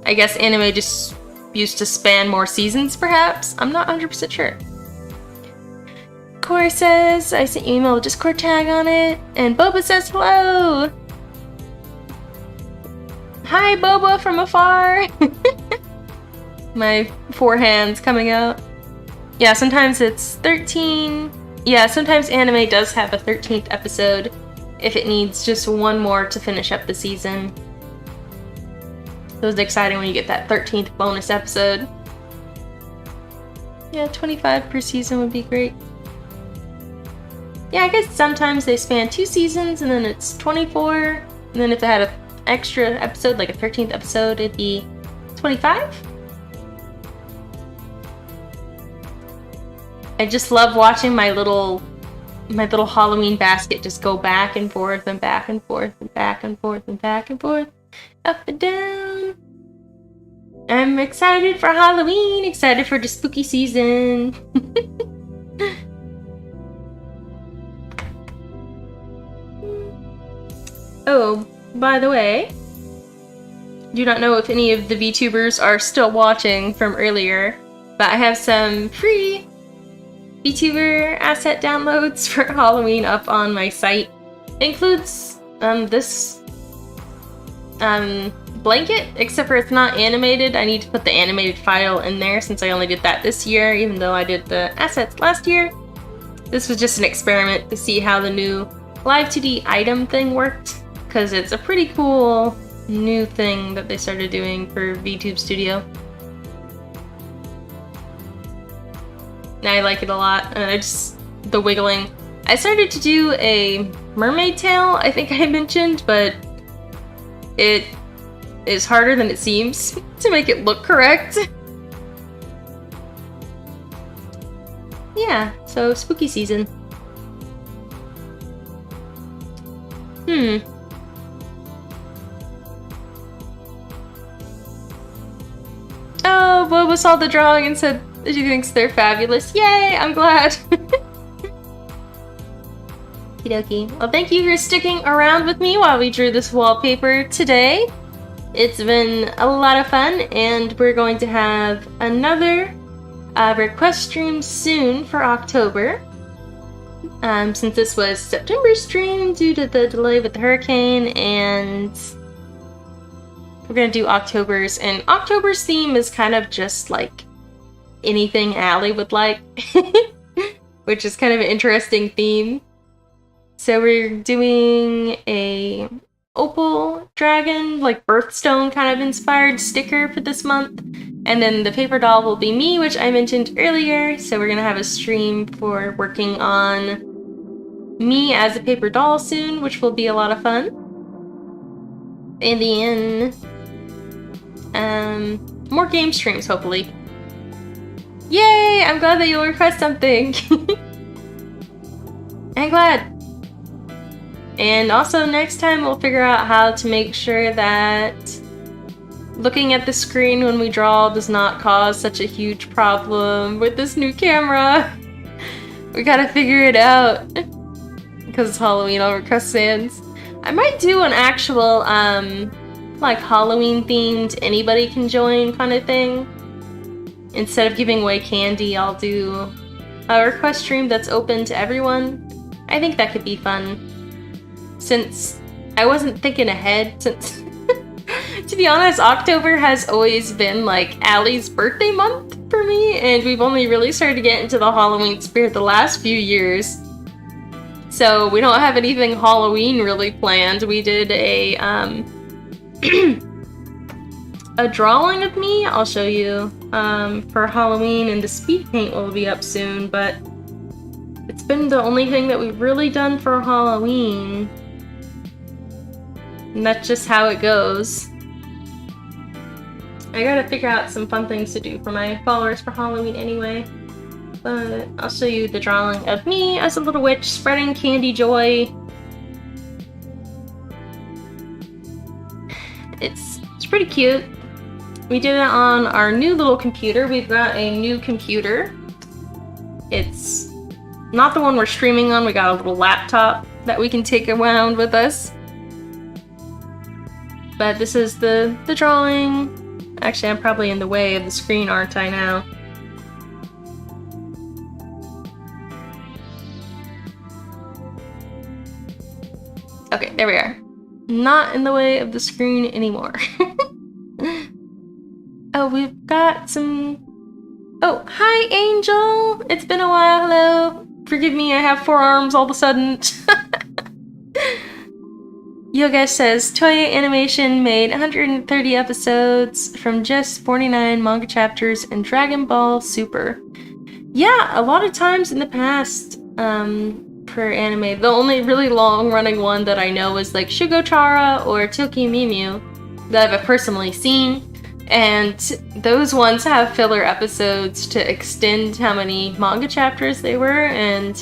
I guess anime just used to span more seasons, perhaps? I'm not 100% sure. Cora says, I sent you an email with Discord tag on it, and Boba says hello! Hi, Boba from afar! My 4 hands coming out. Yeah, sometimes it's 13. Yeah, sometimes anime does have a 13th episode if it needs just one more to finish up the season. So it's exciting when you get that 13th bonus episode. Yeah, 25 per season would be great. Yeah, I guess sometimes they span 2 seasons and then it's 24. And then if it had an extra episode, like a 13th episode, it'd be 25? I just love watching my little Halloween basket just go back and forth and back and forth and back and forth and back and forth, up and down. I'm excited for Halloween, excited for the spooky season. Oh, by the way, do not know if any of the VTubers are still watching from earlier, but I have some free Vtuber asset downloads for Halloween up on my site. It includes this blanket, except for it's not animated. I need to put the animated file in there since I only did that this year, even though I did the assets last year. This was just an experiment to see how the new Live 2D item thing worked, because it's a pretty cool new thing that they started doing for VTube Studio. And I like it a lot, and the wiggling. I started to do a mermaid tail, I think I mentioned, but it is harder than it seems to make it look correct. Yeah, so spooky season. Oh, Boba saw the drawing and said she thinks they're fabulous. Yay, I'm glad. Okie dokie. Well, thank you for sticking around with me while we drew this wallpaper today. It's been a lot of fun, and we're going to have another request stream soon for October. Since this was September's stream due to the delay with the hurricane, and we're gonna do October's, and October's theme is kind of just like anything Allie would like, which is kind of an interesting theme. So we're doing a opal dragon, like birthstone kind of inspired sticker for this month. And then the paper doll will be me, which I mentioned earlier. So we're gonna have a stream for working on me as a paper doll soon, which will be a lot of fun. And then more game streams, hopefully. Yay! I'm glad that you'll request something. I'm glad. And also next time we'll figure out how to make sure that looking at the screen when we draw does not cause such a huge problem with this new camera. We gotta figure it out. Because it's Halloween, I'll request sans. I might do an actual, like Halloween themed anybody can join kind of thing. Instead of giving away candy, I'll do a request stream that's open to everyone. I think that could be fun. Since I wasn't thinking ahead since, to be honest, October has always been like Allie's birthday month for me, and we've only really started to get into the Halloween spirit the last few years. So we don't have anything Halloween really planned. We did a a drawing of me, I'll show you, for Halloween, and the speed paint will be up soon, but it's been the only thing that we've really done for Halloween. And that's just how it goes. I gotta figure out some fun things to do for my followers for Halloween anyway. But I'll show you the drawing of me as a little witch spreading candy joy. It's pretty cute. We did it on our new little computer. We've got a new computer. It's not the one we're streaming on. We got a little laptop that we can take around with us. But this is the drawing. Actually, I'm probably in the way of the screen, aren't I now? Okay, there we are. Not in the way of the screen anymore. Oh, we've got some... Oh, hi, Angel! It's been a while, hello! Forgive me, I have 4 arms all of a sudden. Yogesh says, Toei Animation made 130 episodes from just 49 manga chapters in Dragon Ball Super. Yeah, a lot of times in the past, for anime, the only really long-running one that I know is like Shugo-chara or Tokyo Mew Mew that I've personally seen. And those ones have filler episodes to extend how many manga chapters they were, and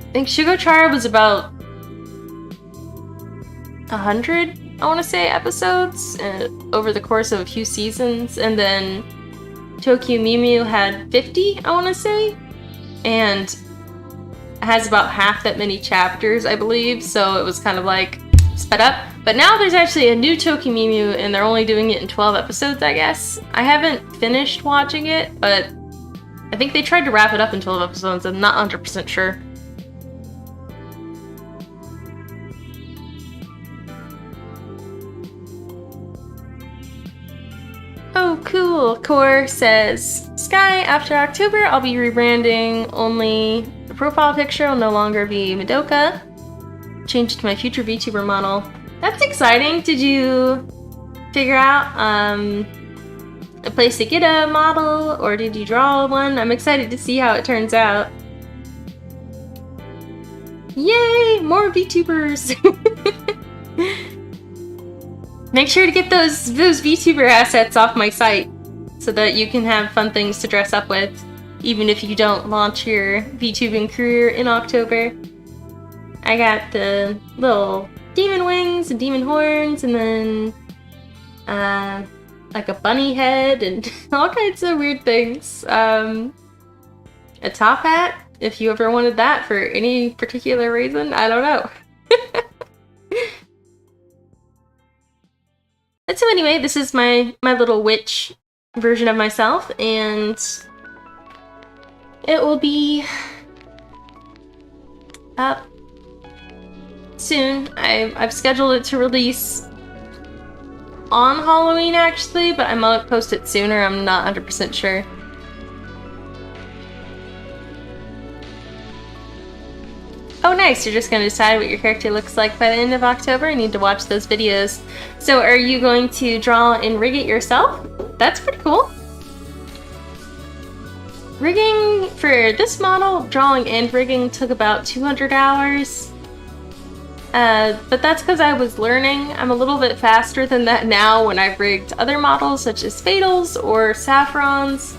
I think Shugo-chara was about 100, I want to say, episodes over the course of a few seasons, and then Tokyo Mew Mew had 50, I want to say, and has about half that many chapters, I believe, so it was kind of like sped up. But now there's actually a new Tokyo Mew Mew, and they're only doing it in 12 episodes, I guess. I haven't finished watching it, but I think they tried to wrap it up in 12 episodes. I'm not 100% sure. Oh, cool. Core says, Sky, after October, I'll be rebranding. Only the profile picture will no longer be Madoka. Change it to my future VTuber model. That's exciting. Did you figure out a place to get a model, or did you draw one? I'm excited to see how it turns out. Yay! More VTubers! Make sure to get those VTuber assets off my site so that you can have fun things to dress up with, even if you don't launch your VTubing career in October. I got the little demon wings and demon horns, and then like a bunny head and all kinds of weird things. A top hat, if you ever wanted that for any particular reason, I don't know. And so anyway, this is my little witch version of myself, and it will be up soon. I've scheduled it to release on Halloween, actually, but I might post it sooner. I'm not 100% sure. Oh nice, you're just going to decide what your character looks like by the end of October. I need to watch those videos. So are you going to draw and rig it yourself? That's pretty cool. Rigging for this model, drawing and rigging took about 200 hours. But that's because I was learning. I'm a little bit faster than that now when I've rigged other models such as Fatals or Saffrons,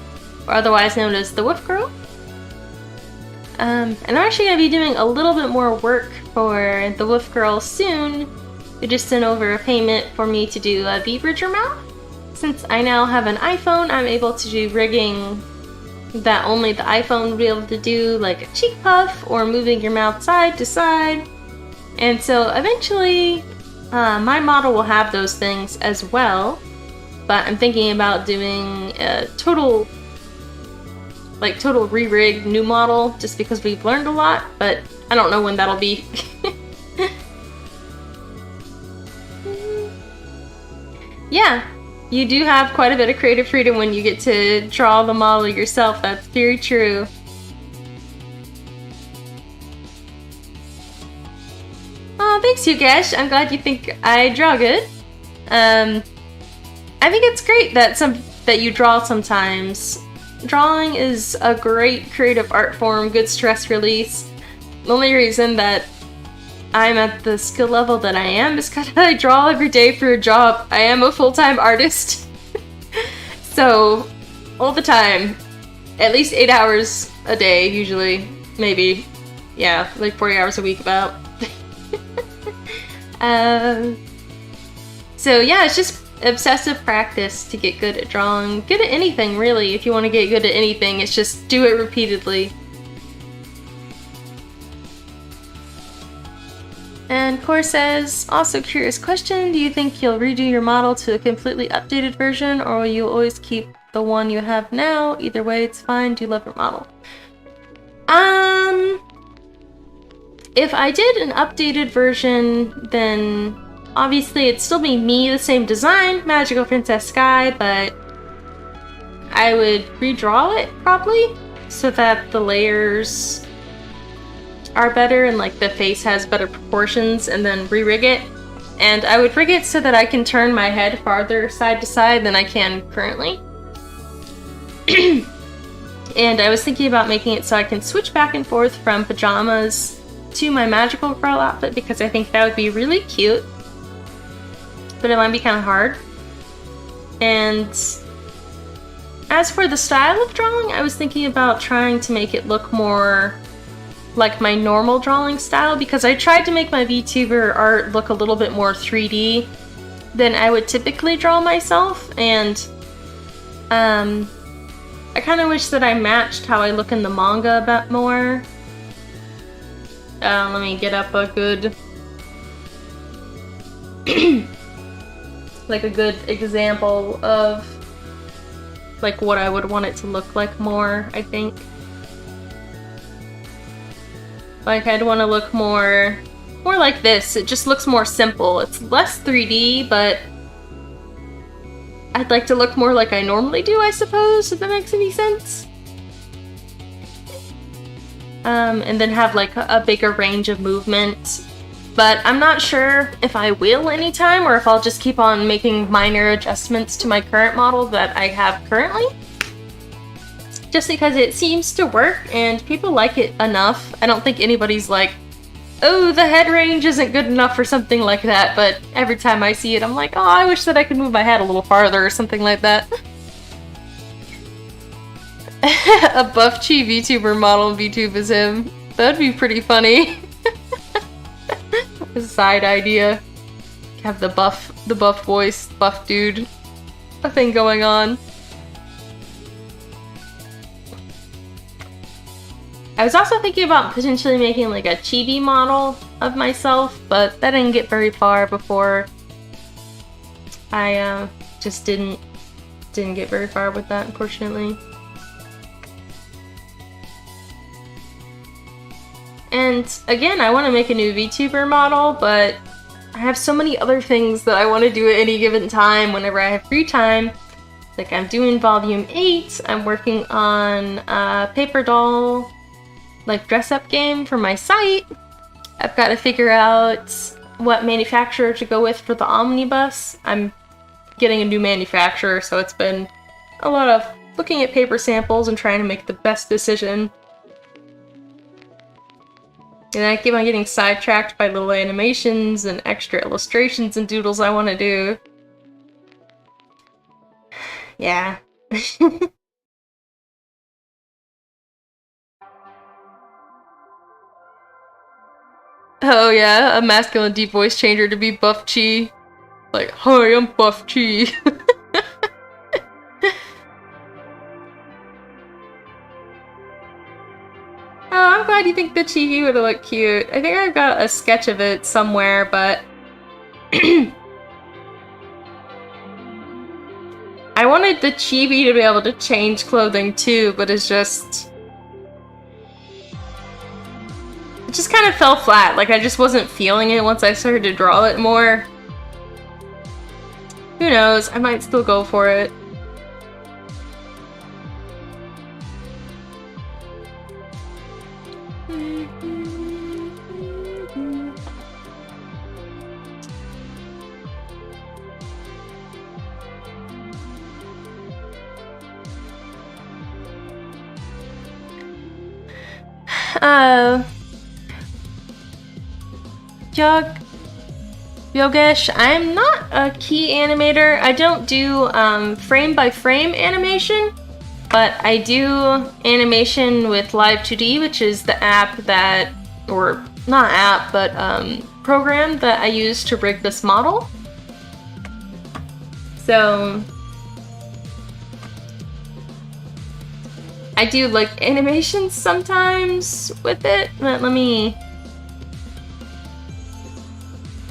or otherwise known as the Wolf Girl. And I'm actually going to be doing a little bit more work for the Wolf Girl soon. They just sent over a payment for me to do a V-Bridger mouth. Since I now have an iPhone, I'm able to do rigging that only the iPhone will be able to do, like a cheek puff or moving your mouth side to side. And so eventually my model will have those things as well, but I'm thinking about doing a total re-rig new model just because we've learned a lot, but I don't know when that'll be. Yeah, you do have quite a bit of creative freedom when you get to draw the model yourself. That's very true. Oh, thanks, Yugesh. I'm glad you think I draw good. I think it's great that you draw sometimes. Drawing is a great creative art form, good stress release. The only reason that I'm at the skill level that I am is because I draw every day for a job. I am a full-time artist. So, all the time. At least 8 hours a day, usually. Maybe. Yeah, like 40 hours a week about. So yeah, it's just obsessive practice to get good at drawing. Good at anything, really. If you want to get good at anything, it's just do it repeatedly. And Core says, also curious question, do you think you'll redo your model to a completely updated version, or will you always keep the one you have now? Either way, it's fine. Do you love your model? If I did an updated version, then obviously it'd still be me, the same design, Magical Princess Sky, but I would redraw it probably so that the layers are better and like the face has better proportions, and then re-rig it. And I would rig it so that I can turn my head farther side to side than I can currently. And I was thinking about making it so I can switch back and forth from pajamas to my magical girl outfit because I think that would be really cute. But it might be kind of hard. And as for the style of drawing, I was thinking about trying to make it look more like my normal drawing style, because I tried to make my Vtuber art look a little bit more 3D than I would typically draw myself, and I kind of wish that I matched how I look in the manga a bit more. Let me get up a good like a good example of like what I would want it to look like more, I think. Like, I'd want to look more like this. It just looks more simple. It's less 3D, but I'd like to look more like I normally do, I suppose, if that makes any sense. And then have like a bigger range of movement. But I'm not sure if I will anytime, or if I'll just keep on making minor adjustments to my current model that I have currently. Just because it seems to work and people like it enough. I don't think anybody's like, oh, the head range isn't good enough for something like that, but every time I see it, I'm like, oh, I wish that I could move my head a little farther or something like that. A buff chi VTuber model VTube is him. That'd be pretty funny. A side idea. Have the buff voice, buff dude, a thing going on. I was also thinking about potentially making like a chibi model of myself, but that didn't get very far before I just didn't get very far with that, unfortunately. And again, I want to make a new VTuber model, but I have so many other things that I want to do at any given time whenever I have free time. Like, I'm doing volume 8, I'm working on a paper doll like dress-up game for my site. I've got to figure out what manufacturer to go with for the omnibus. I'm getting a new manufacturer, so it's been a lot of looking at paper samples and trying to make the best decision. And I keep on getting sidetracked by little animations and extra illustrations and doodles I want to do. Yeah. Oh yeah, a masculine deep voice changer to be Buff Chi. Like, hi, I'm Buff Chi. Oh, I'm glad you think the chibi would look cute. I think I've got a sketch of it somewhere, but I wanted the chibi to be able to change clothing too, but it just kind of fell flat. Like, I just wasn't feeling it once I started to draw it more. Who knows? I might still go for it. Yogesh, I'm not a key animator. I don't do frame-by-frame animation, but I do animation with Live 2D, which is the app that, or not app, but program that I use to rig this model. So I do like animations sometimes with it, but let me...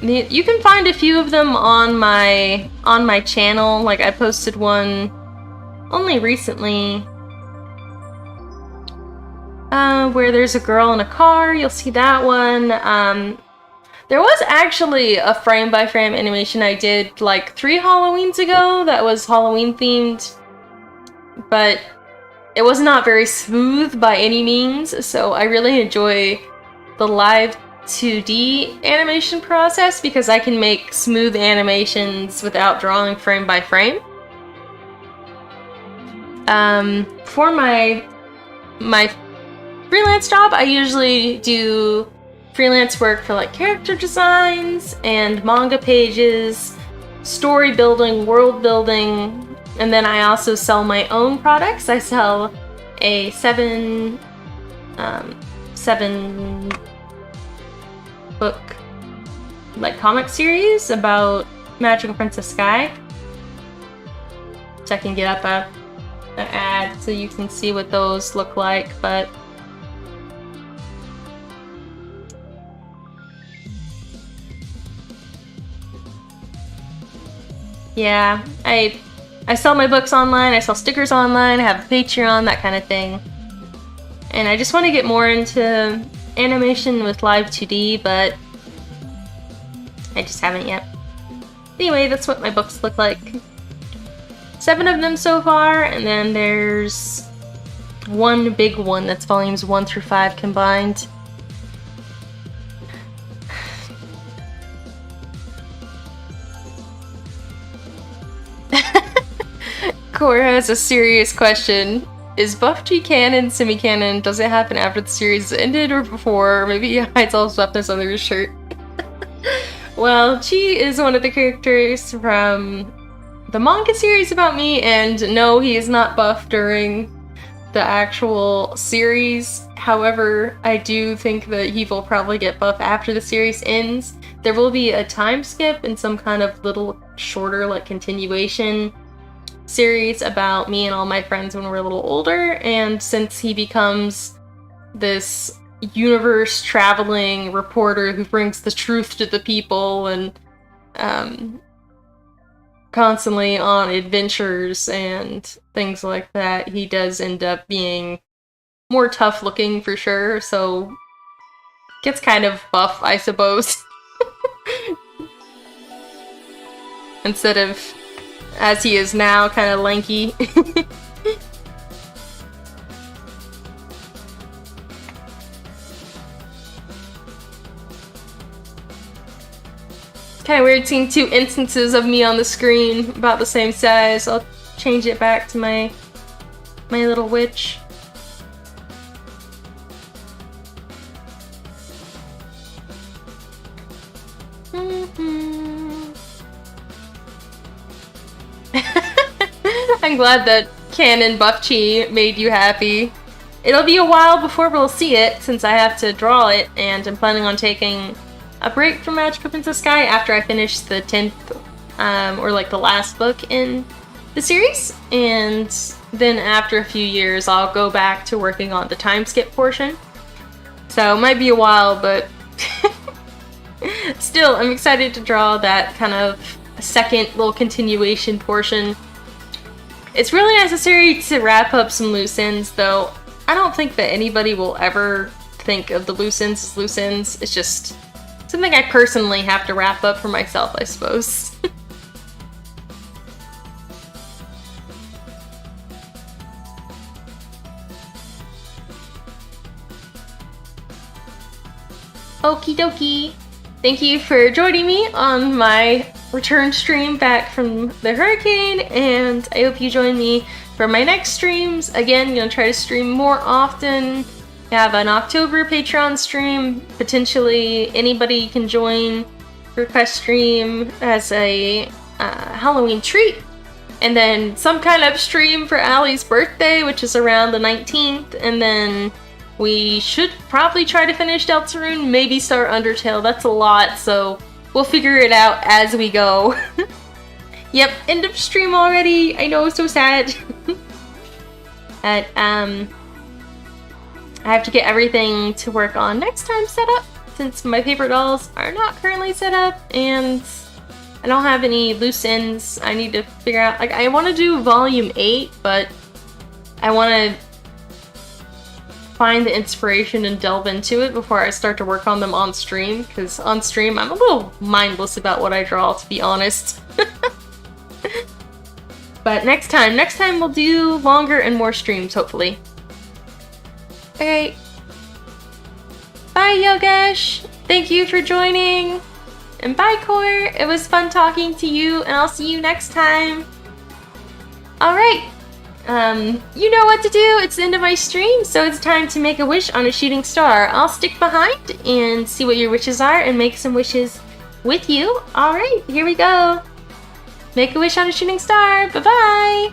You can find a few of them on my channel. Like I posted one only recently where there's a girl in a car. You'll see that one. There was actually a frame-by-frame animation I did like 3 Halloweens ago that was Halloween themed, but it was not very smooth by any means, so I really enjoy the live 2D animation process because I can make smooth animations without drawing frame by frame. For my freelance job, I usually do freelance work for like character designs and manga pages, story building, world building, and then I also sell my own products. I sell a 7 book like comic series about Magical Princess Sky. So I can get up an ad so you can see what those look like, but yeah, I sell my books online, I sell stickers online, I have a Patreon, that kind of thing. And I just want to get more into animation with Live 2D, but I just haven't yet. Anyway, that's what my books look like. 7 of them so far, and then there's one big one that's volumes 1 through 5 combined. Core has a serious question. Is Buff G canon, semi-canon? Does it happen after the series ended or before? Or maybe he hides all his weapons under his shirt. Well, Chi is one of the characters from the manga series about me, and no, he is not buff during the actual series. However, I do think that he will probably get buff after the series ends. There will be a time skip and some kind of little shorter, like, continuation series about me and all my friends when we're a little older, and since he becomes this universe traveling reporter who brings the truth to the people and constantly on adventures and things like that, he does end up being more tough looking for sure, so gets kind of buff, I suppose. Instead of as he is now, kind of lanky. Kind of weird seeing 2 instances of me on the screen about the same size. I'll change it back to my little witch. I'm glad that canon Buff Chi made you happy. It'll be a while before we'll see it, since I have to draw it, and I'm planning on taking a break from Magical Princess Sky after I finish the 10th, or like the last book in the series, and then after a few years I'll go back to working on the time skip portion. So it might be a while, but still, I'm excited to draw that kind of second little continuation portion. It's really necessary to wrap up some loose ends, though I don't think that anybody will ever think of the loose ends as loose ends. It's just something I personally have to wrap up for myself, I suppose. Okie dokie. Thank you for joining me on my return stream back from the hurricane, and I hope you join me for my next streams. Again, gonna try to stream more often. Have an October Patreon stream. Potentially anybody can join. Request stream as a Halloween treat. And then some kind of stream for Allie's birthday, which is around the 19th. And then we should probably try to finish Deltarune, maybe start Undertale. That's a lot, so we'll figure it out as we go. Yep, end of stream already. I know, so sad. But, I have to get everything to work on next time set up, since my paper dolls are not currently set up, and I don't have any loose ends. I need to figure out, like, I want to do volume 8, but I want to find the inspiration and delve into it before I start to work on them on stream, because on stream I'm a little mindless about what I draw, to be honest. But next time we'll do longer and more streams, hopefully. Okay. Bye, Yogesh! Thank you for joining! And bye, Core! It was fun talking to you, and I'll see you next time! Alright! You know what to do! It's the end of my stream, so it's time to make a wish on a shooting star. I'll stick behind and see what your wishes are and make some wishes with you. Alright, here we go! Make a wish on a shooting star! Bye-bye!